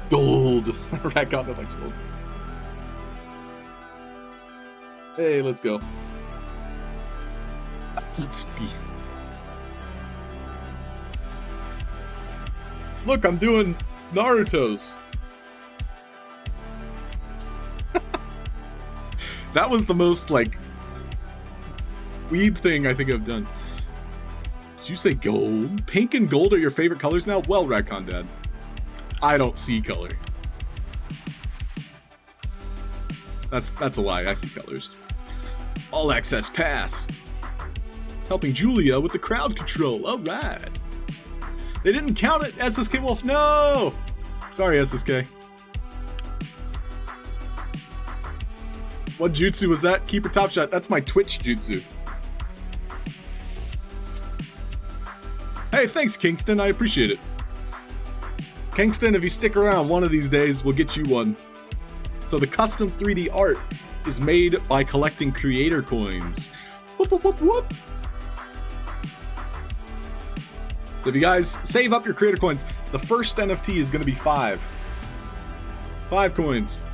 Gold! Ratcon Dad likes gold. Hey, let's go. Let's be. Look, I'm doing Naruto's. That was the most, like, weeb thing I think I've done. Did you say gold? Pink and gold are your favorite colors now? Well, Ratcon Dad, I don't see color. That's a lie. I see colors. All access pass. Helping Julia with the crowd control. All right. They didn't count it. SSK Wolf. No. Sorry, SSK. What jutsu was that? Keeper top shot. That's my Twitch jutsu. Hey, thanks, Kingston. I appreciate it. Kingston, if you stick around, one of these days we'll get you one. So the custom 3D art is made by collecting creator coins. Whoop, whoop, whoop, whoop. So if you guys save up your creator coins, the first NFT is going to be 5. 5 coins.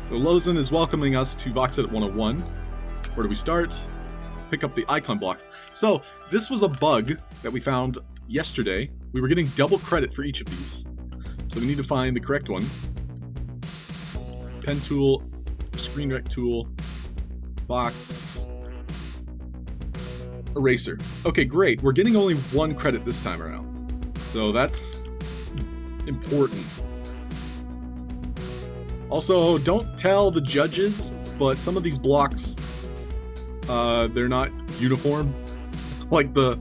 So Lozen is welcoming us to Vox Edit 101. Where do we start? Pick up the icon blocks. So this was a bug that we found yesterday. We were getting double credit for each of these. So we need to find the correct one. Pen tool, screen rec tool, box, eraser. Okay, great. We're getting only 1 credit this time around. So that's important. Also, don't tell the judges, but some of these blocks, they're not uniform. Like the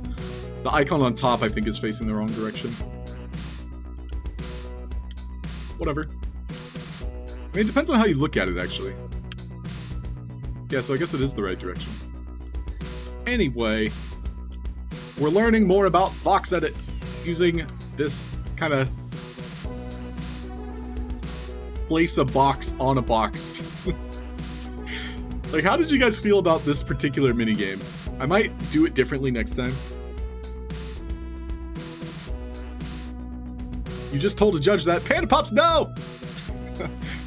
icon on top, I think, is facing the wrong direction. Whatever. I mean, it depends on how you look at it, actually. Yeah, so I guess it is the right direction. Anyway, we're learning more about Vox Edit using this kind of place a box on a box. Like, how did you guys feel about this particular minigame? I might do it differently next time. You just told a judge that. Panda Pops, no!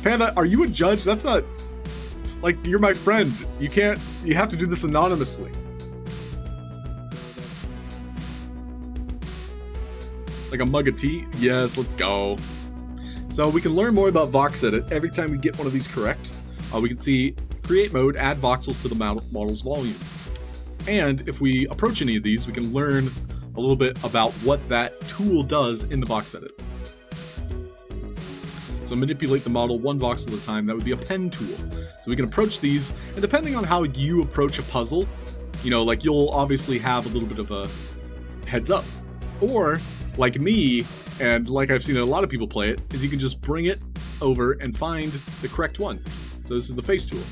Panda, are you a judge? That's not... Like, you're my friend. You can't... You have to do this anonymously. Like a mug of tea? Yes, let's go. So we can learn more about Vox Edit every time we get one of these correct. We can see create mode, add voxels to the model's volume. And if we approach any of these, we can learn a little bit about what that tool does in the Vox Edit. So manipulate the model 1 voxel at a time. That would be a pen tool. So we can approach these, and depending on how you approach a puzzle, you know, like you'll obviously have a little bit of a heads up. Or, like me, and like I've seen a lot of people play it, is you can just bring it over and find the correct one. So this is the face tool.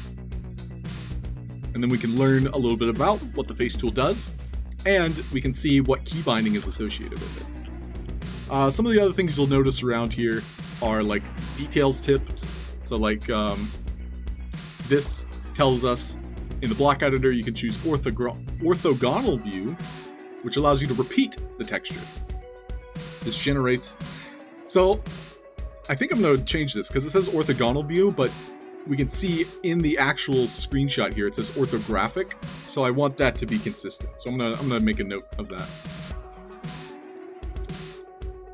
And then we can learn a little bit about what the face tool does, and we can see what key binding is associated with it. Some of the other things you'll notice around here are like details tipped. So like this tells us in the block editor you can choose orthogonal view, which allows you to repeat the texture. This generates... So I think I'm going to change this because it says orthogonal view, but we can see in the actual screenshot here it says orthographic, so I want that to be consistent. So I'm gonna make a note of that.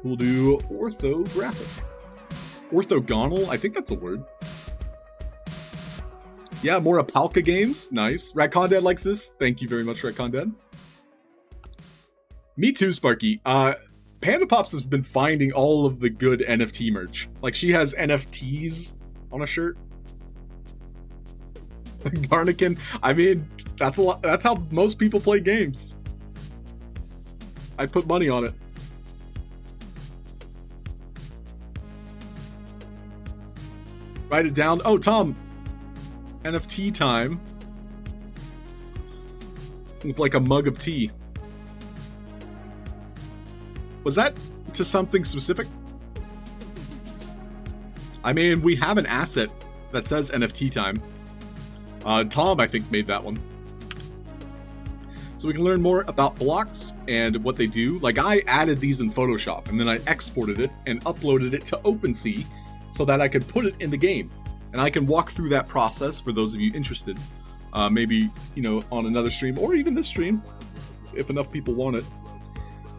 We'll do orthographic. Orthogonal, I think that's a word. Yeah, more Apalka games. Nice. Ratcon Dad likes this. Thank you very much, Ratcon Dad. Me too, Sparky. Panda Pops has been finding all of the good NFT merch. Like, she has NFTs on a shirt. Garnican. I mean, that's a lot. That's how most people play games. I'd put money on it. Write it down. Oh, Tom. NFT time. With like a mug of tea. Was that to something specific? I mean, we have an asset that says NFT time. Tom, I think, made that one. So we can learn more about blocks and what they do. Like, I added these in Photoshop, and then I exported it and uploaded it to OpenSea so that I could put it in the game. And I can walk through that process for those of you interested. Maybe, you know, on another stream, or even this stream, if enough people want it.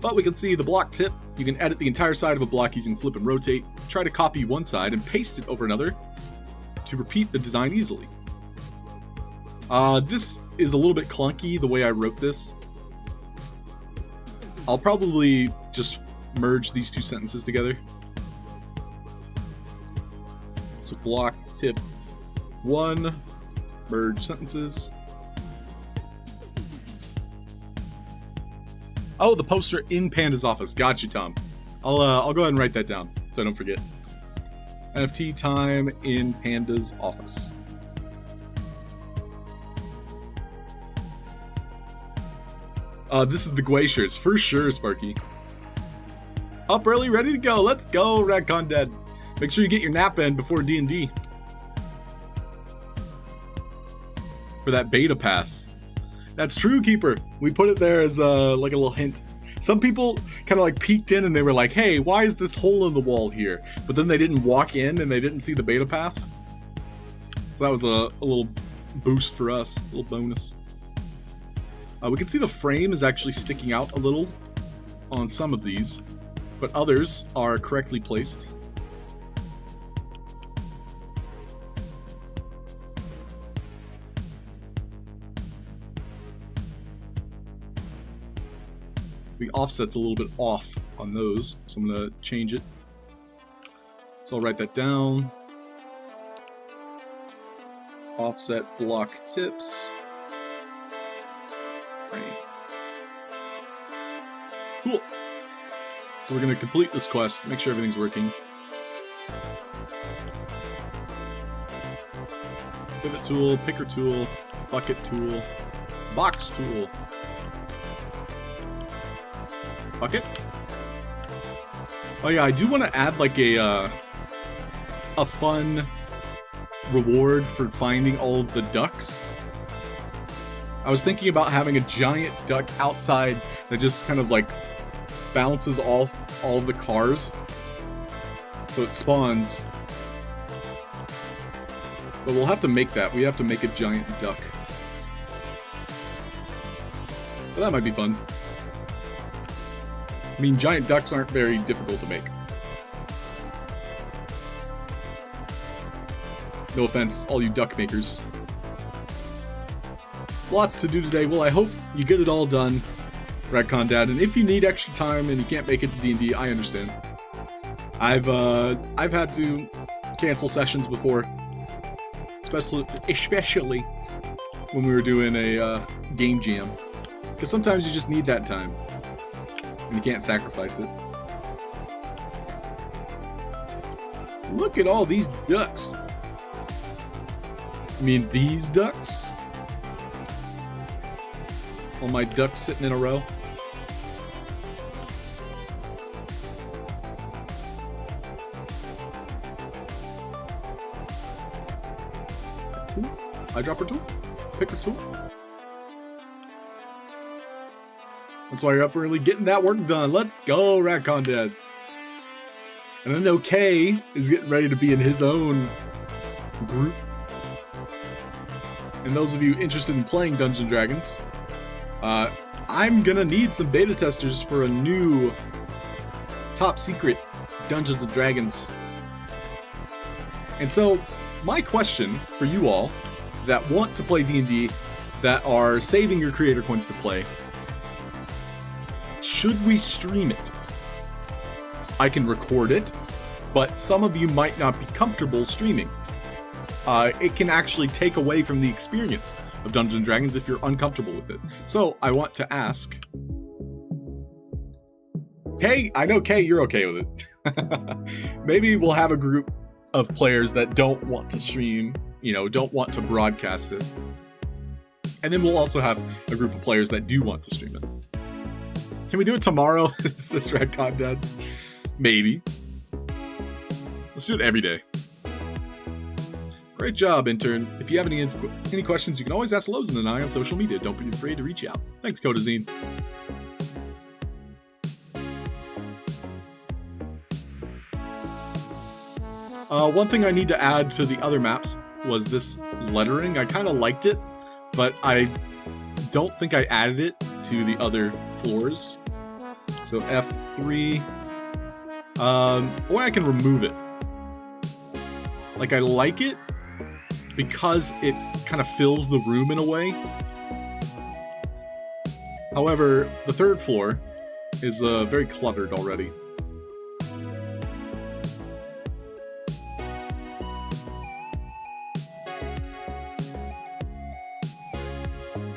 But we can see the block tip. You can edit the entire side of a block using flip and rotate. Try to copy one side and paste it over another to repeat the design easily. This is a little bit clunky, the way I wrote this. I'll probably just merge these two sentences together. So block tip 1, merge sentences. Oh, the poster in Panda's office. Got you, Tom. I'll go ahead and write that down so I don't forget. NFT time in Panda's office. This is the glaciers for sure, Sparky. Up early, ready to go. Let's go, Radcon Dead. Make sure you get your nap in before D&D. For that beta pass. That's true, Keeper. We put it there as like a little hint. Some people kind of like peeked in and they were like, hey, why is this hole in the wall here? But then they didn't walk in and they didn't see the beta pass. So that was a little boost for us, a little bonus. We can see the frame is actually sticking out a little on some of these, but others are correctly placed. The offset's a little bit off on those, so I'm going to change it. So I'll write that down. Offset block tips. Frame. Cool. So we're going to complete this quest, make sure everything's working. Pivot tool, picker tool, bucket tool, box tool. Bucket? Oh yeah, I do want to add like a fun reward for finding all of the ducks. I was thinking about having a giant duck outside that just kind of like bounces off all of the cars. So it spawns. But we'll have to make that. We have to make a giant duck. But that might be fun. I mean, giant ducks aren't very difficult to make. No offense, all you duck makers. Lots to do today. Well, I hope you get it all done, Radcon Dad. And if you need extra time and you can't make it to D&D, I understand. I've had to cancel sessions before, especially when we were doing a game jam, because sometimes you just need that time. And you can't sacrifice it. Look at all these ducks. I mean, these ducks? All my ducks sitting in a row. Eyedropper tool? Picker tool? That's why you're up early getting that work done. Let's go, Radcon Dead. And I know Kay is getting ready to be in his own group. And those of you interested in playing Dungeons & Dragons, I'm gonna need some beta testers for a new top secret Dungeons & Dragons. And so, my question for you all that want to play D&D, that are saving your creator points to play, should we stream it? I can record it, but some of you might not be comfortable streaming. It can actually take away from the experience of Dungeons & Dragons if you're uncomfortable with it. So, I want to ask... Kay, I know Kay, you're okay with it. Maybe we'll have a group of players that don't want to stream, don't want to broadcast it. And then we'll also have a group of players that do want to stream it. Can we do it tomorrow? Says Redcon Dead. Maybe. Let's do it every day. Great job, intern. If you have any questions, you can always ask Lozen and I on social media. Don't be afraid to reach out. Thanks, Codazine. One thing I need to add to the other maps was this lettering. I kind of liked it, but I don't think I added it to the other floors. So F3, or I can remove it. Like, I like it because it kind of fills the room in a way. However, the third floor is very cluttered already.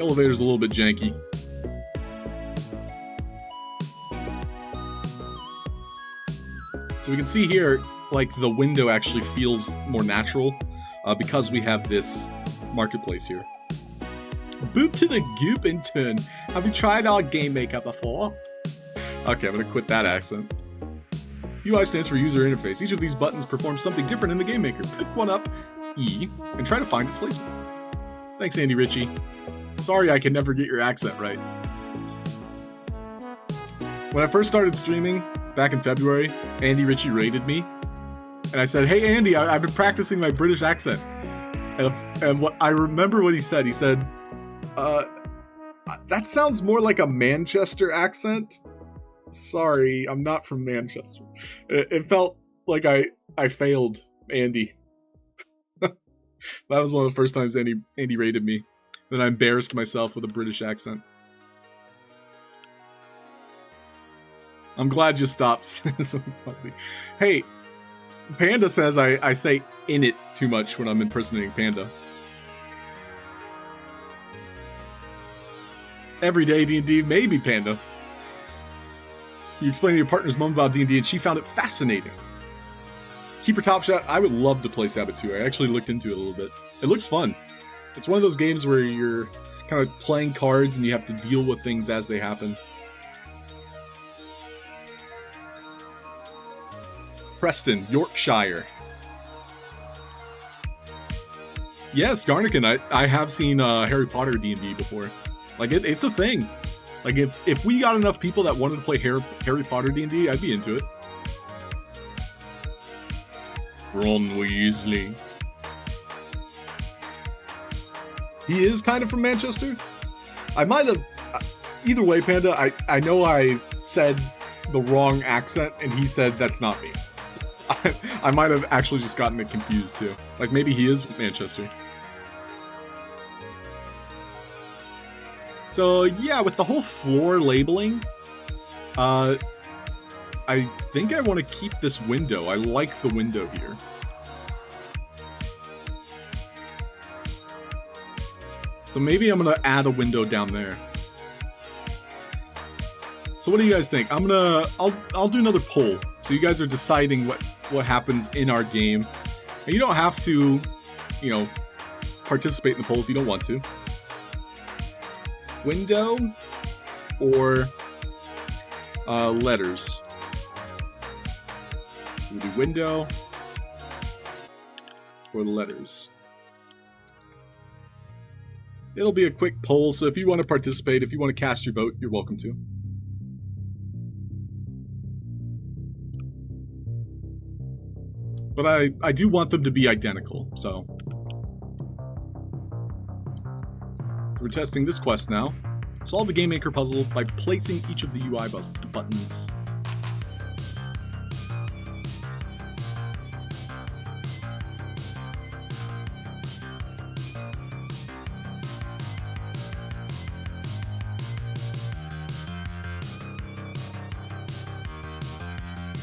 Elevator's a little bit janky. So we can see here, like, the window actually feels more natural because we have this marketplace here. Boop to the goop intern. Have you tried our game maker before? Okay, I'm gonna quit that accent. UI stands for user interface. Each of these buttons performs something different in the game maker. Pick one up, E, and try to find its placement. Thanks, Andy Ritchie. Sorry I can never get your accent right. When I first started streaming, back in February, Andy Ritchie rated me. And I said, hey Andy, I've been practicing my British accent. And what I remember what he said. He said, that sounds more like a Manchester accent. Sorry, I'm not from Manchester. It felt like I failed Andy. That was one of the first times Andy rated me. Then I embarrassed myself with a British accent. I'm glad you stopped. Hey, Panda says I say "in it" too much when I'm impersonating Panda. Everyday D&D, maybe, Panda. You explained to your partner's mom about D&D and she found it fascinating. Keeper Top Shot, I would love to play Sabbath 2. I actually looked into it a little bit. It looks fun. It's one of those games where you're kind of playing cards and you have to deal with things as they happen. Preston, Yorkshire. Yes, Garnican, I have seen Harry Potter D&D before. Like, it's a thing. Like, if we got enough people that wanted to play Harry Potter D&D, I'd be into it. Ron Weasley. He is kind of from Manchester. I might have... Either way, Panda, I know I said the wrong accent, and he said that's not me. I might have actually just gotten it confused, too. Like, maybe he is Manchester. So, yeah, with the whole floor labeling, I think I want to keep this window. I like the window here. So maybe I'm going to add a window down there. So what do you guys think? I'll do another poll. So you guys are deciding what happens in our game. And you don't have to, participate in the poll if you don't want to. Window or letters? We'll do window or letters. It'll be a quick poll, so if you want to participate, if you want to cast your vote, you're welcome to. But I do want them to be identical, so. We're testing this quest now. Solve the Game Maker puzzle by placing each of the UI buttons.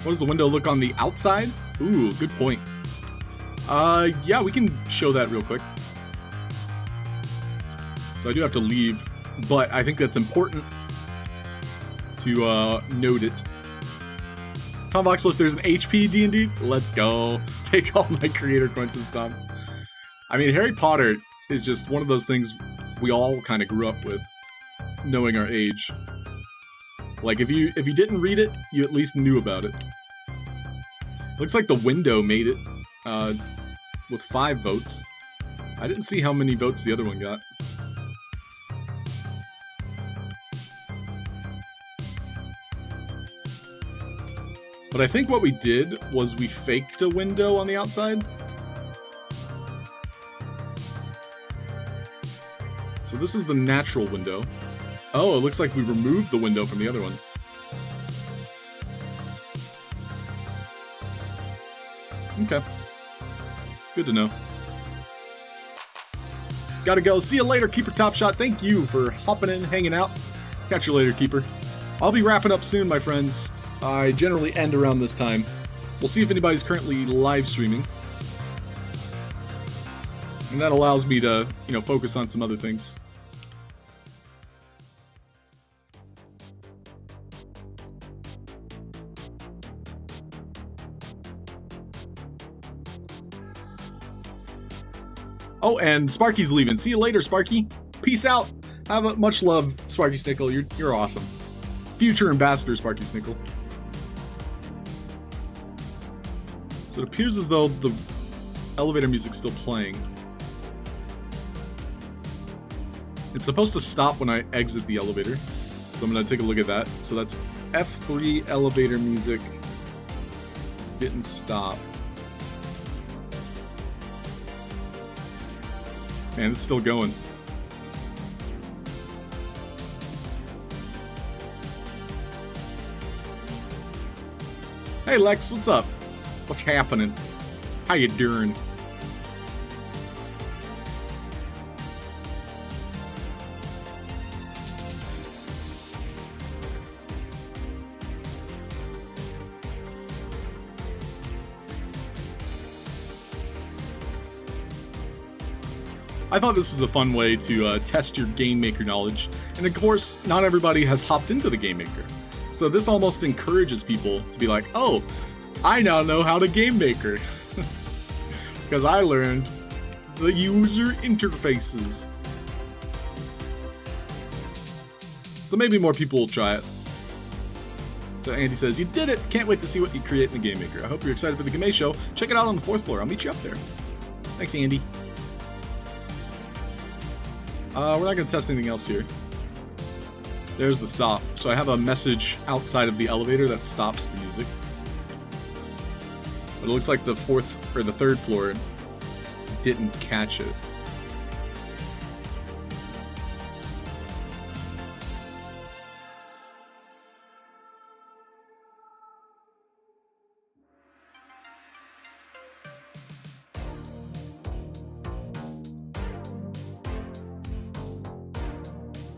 What does the window look on the outside? Ooh, good point. Yeah, we can show that real quick. So I do have to leave, but I think that's important to note it. Tombox, look, there's an HP D&D. Let's go. Take all my creator coins this time. I mean, Harry Potter is just one of those things we all kind of grew up with, knowing our age. Like, if you didn't read it, you at least knew about it. Looks like the window made it with 5 votes. I didn't see how many votes the other one got. But I think what we did was we faked a window on the outside. So this is the natural window. Oh, it looks like we removed the window from the other one. Okay. Good to know. Gotta go. See you later, Keeper Top Shot. Thank you for hopping in, hanging out. Catch you later, Keeper. I'll be wrapping up soon, my friends. I generally end around this time. We'll see if anybody's currently live streaming. And that allows me to, focus on some other things. Oh, and Sparky's leaving. See you later, Sparky. Peace out. Have a much love, Sparky Snickle. You're awesome. Future ambassador, Sparky Snickle. So it appears as though the elevator music's still playing. It's supposed to stop when I exit the elevator. So I'm going to take a look at that. So that's F3 elevator music. Didn't stop. Man, it's still going. Hey Lex, what's up? What's happening? How you doing? I thought this was a fun way to test your Game Maker knowledge, and of course, not everybody has hopped into the Game Maker. So this almost encourages people to be like, oh, I now know how to Game Maker. Because I learned the user interfaces. So maybe more people will try it. So Andy says, you did it! Can't wait to see what you create in the Game Maker. I hope you're excited for the Game Show. Check it out on the 4th floor. I'll meet you up there. Thanks, Andy. We're not going to test anything else here. There's the stop. So I have a message outside of the elevator that stops the music. But it looks like the 3rd floor didn't catch it.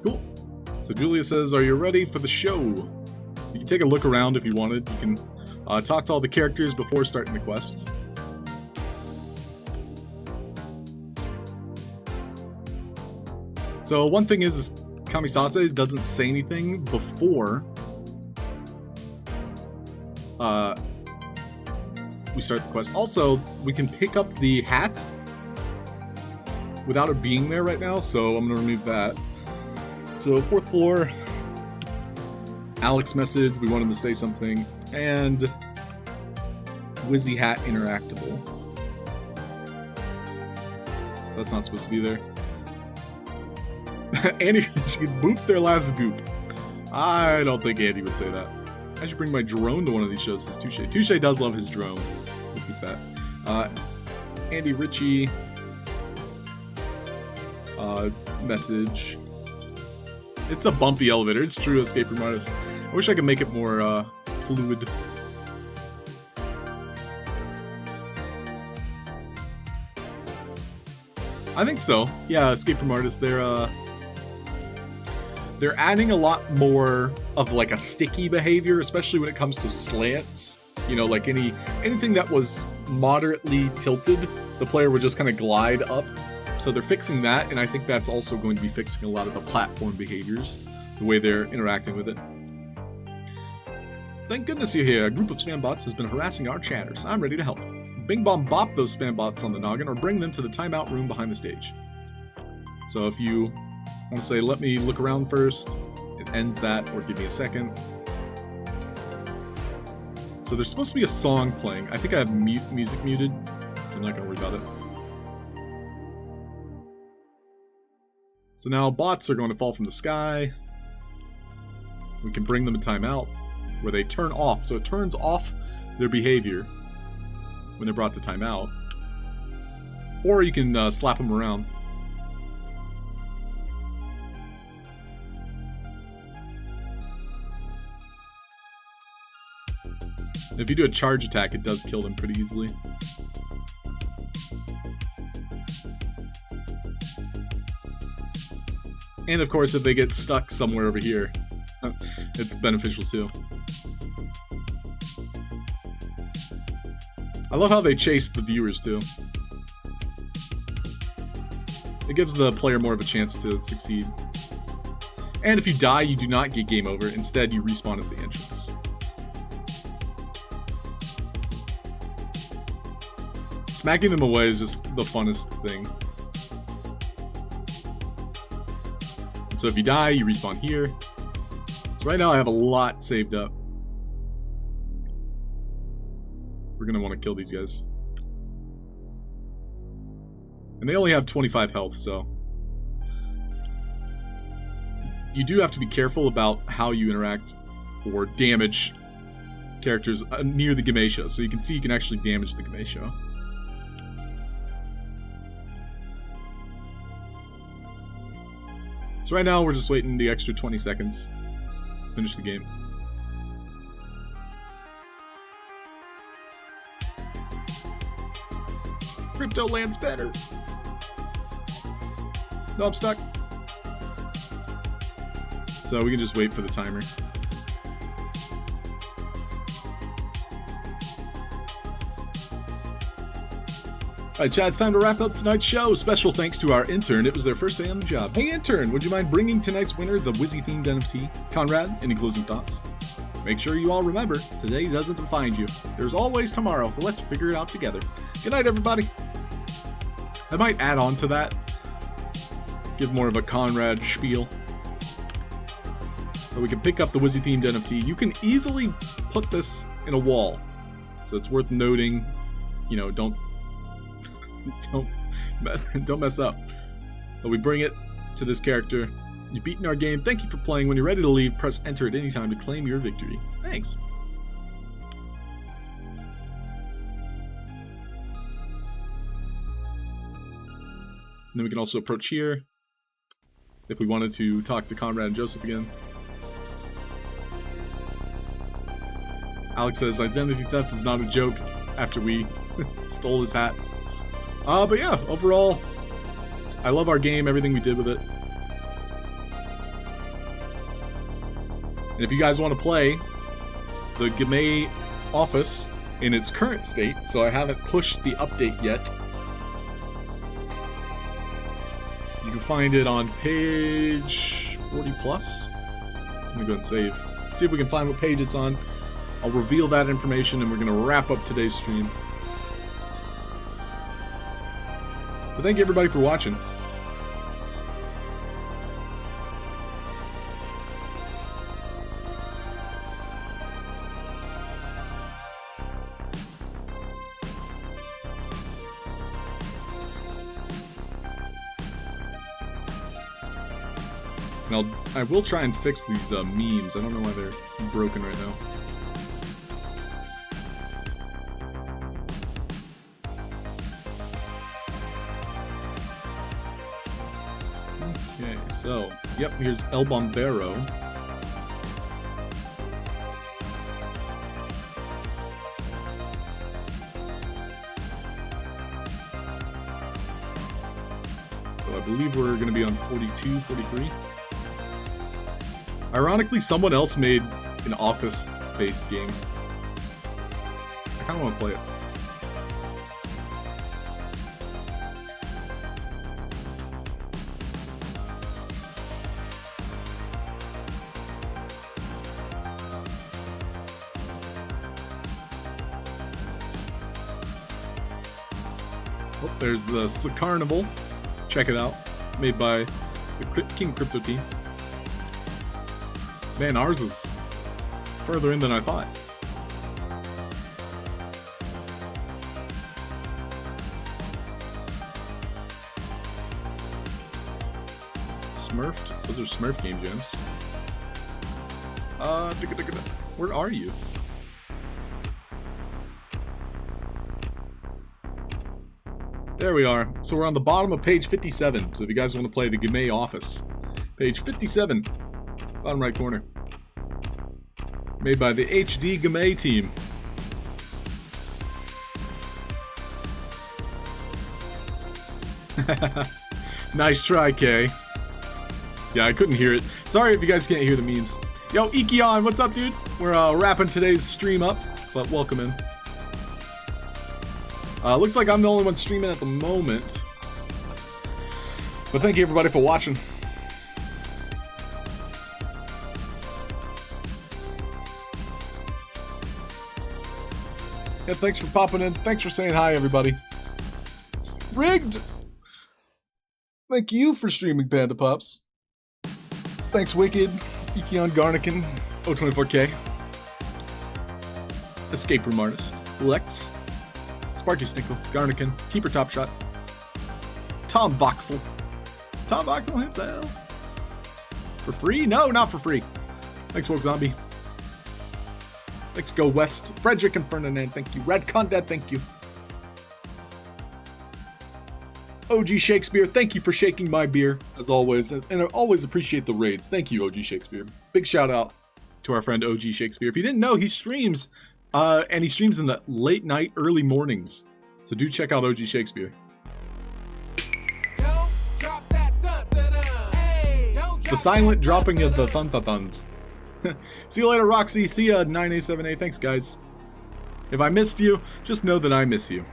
Cool. So Julia says, are you ready for the show? You can take a look around if you wanted. You can talk to all the characters before starting the quest. So one thing is Kamisase doesn't say anything before we start the quest. Also, we can pick up the hat without it being there right now, so I'm going to remove that. So 4th floor, Alex message, we want him to say something, and Wizzy hat interactable. That's not supposed to be there. Andy should boop their last goop. I don't think Andy would say that. I should bring my drone to one of these shows, says Touche. Touche does love his drone. Look at that. Andy Ritchie. Message. It's a bumpy elevator. It's true, Escape Room Artist. I wish I could make it more fluid. I think so. Yeah, Escape Room Artist. They're adding a lot more of like a sticky behavior, especially when it comes to slants. You know, like anything that was moderately tilted, the player would just kind of glide up. So they're fixing that, and I think that's also going to be fixing a lot of the platform behaviors, the way they're interacting with it. Thank goodness you're here. A group of spam bots has been harassing our chatters. I'm ready to help. Bing Bong bop those spam bots on the noggin or bring them to the timeout room behind the stage. So if you want to say, let me look around first, it ends that, or give me a second. So there's supposed to be a song playing. I think I have music muted, so I'm not going to worry about it. So now bots are going to fall from the sky. We can bring them in timeout, where they turn off. So it turns off their behavior when they're brought to timeout. Or you can slap them around. If you do a charge attack, it does kill them pretty easily. And of course, if they get stuck somewhere over here, it's beneficial too. I love how they chase the viewers too. It gives the player more of a chance to succeed. And if you die, you do not get game over. Instead, you respawn at the entrance. Smacking them away is just the funnest thing. And so if you die, you respawn here. So right now I have a lot saved up. We're going to want to kill these guys. And they only have 25 health, so... You do have to be careful about how you interact or damage characters near the Gamesha. So you can see you can actually damage the Gamesha. So right now we're just waiting the extra 20 seconds to finish the game. Crypto lands better. No, I'm stuck. So we can just wait for the timer. Alright, chat, it's time to wrap up tonight's show. Special thanks to our intern. It was their first day on the job. Hey, intern, would you mind bringing tonight's winner the Wizzy-themed NFT? Conrad, any closing thoughts? Make sure you all remember, today doesn't define you. There's always tomorrow, so let's figure it out together. Good night, everybody. I might add on to that. Give more of a Conrad spiel. So we can pick up the Wizzy-themed NFT. You can easily put this in a wall. So it's worth noting, you know, don't mess up. But we bring it to this character. You've beaten our game. Thank you for playing. When you're ready to leave, press enter at any time to claim your victory. Thanks. And then we can also approach here if we wanted to talk to Conrad and Joseph again. Alex says identity theft is not a joke after we stole his hat. But yeah, overall, I love our game, everything we did with it. And if you guys want to play the Game office in its current state, so I haven't pushed the update yet, you can find it on page 40 plus. I'm gonna go ahead and save. See if we can find what page it's on. I'll reveal that information and we're gonna wrap up today's stream. But thank you everybody for watching. And I will try and fix these memes. I don't know why they're broken right now. Okay, so, yep, here's El Bombero. So I believe we're going to be on 42, 43. Ironically, someone else made an Office-based game. I kind of want to play it. Oh, there's the Carnival. Check it out. Made by the King Crypto team. Man, ours is further in than I thought. Smurfed? Those are Smurf game jams. Where are you? There we are. So we're on the bottom of page 57. So if you guys want to play the Game Office, page 57, bottom right corner. Made by the HD Game team. Nice try, Kay. Yeah, I couldn't hear it. Sorry if you guys can't hear the memes. Yo, Ikion, what's up, dude? We're wrapping today's stream up, but welcome in. Looks like I'm the only one streaming at the moment. But thank you everybody for watching. Yeah, thanks for popping in. Thanks for saying hi, everybody. Rigged! Thank you for streaming, Panda Pups. Thanks, Wicked, Ikion Garnican, O24K, Escape Room Artist, Lex, Sparky Snickle, Garnican, Keeper Top Shot, Tom Voxel himself. For free? No, not for free. Thanks, Woke Zombie. Thanks, Go West, Frederick and Ferdinand, thank you. Red Condet, thank you. OG Shakespeare, thank you for shaking my beer, as always, and I always appreciate the raids. Thank you, OG Shakespeare. Big shout out to our friend OG Shakespeare. If you didn't know, he streams, and he streams in the late night, early mornings. So do check out OG Shakespeare. The silent dropping of the thun-thun-thuns. See you later, Roxy. See ya, 9A7A. Thanks, guys. If I missed you, just know that I miss you.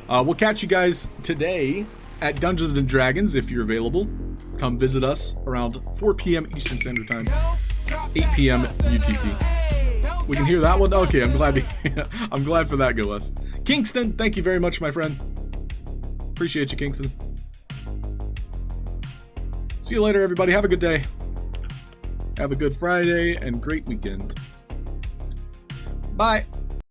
We'll catch you guys today at Dungeons & Dragons if you're available. Come visit us around 4 p.m. Eastern Standard Time, 8 p.m. UTC. We can hear that one? Okay, I'm glad I'm glad for that, Go West. Kingston, thank you very much, my friend. Appreciate you, Kingston. See you later, everybody. Have a good day. Have a good Friday and great weekend. Bye.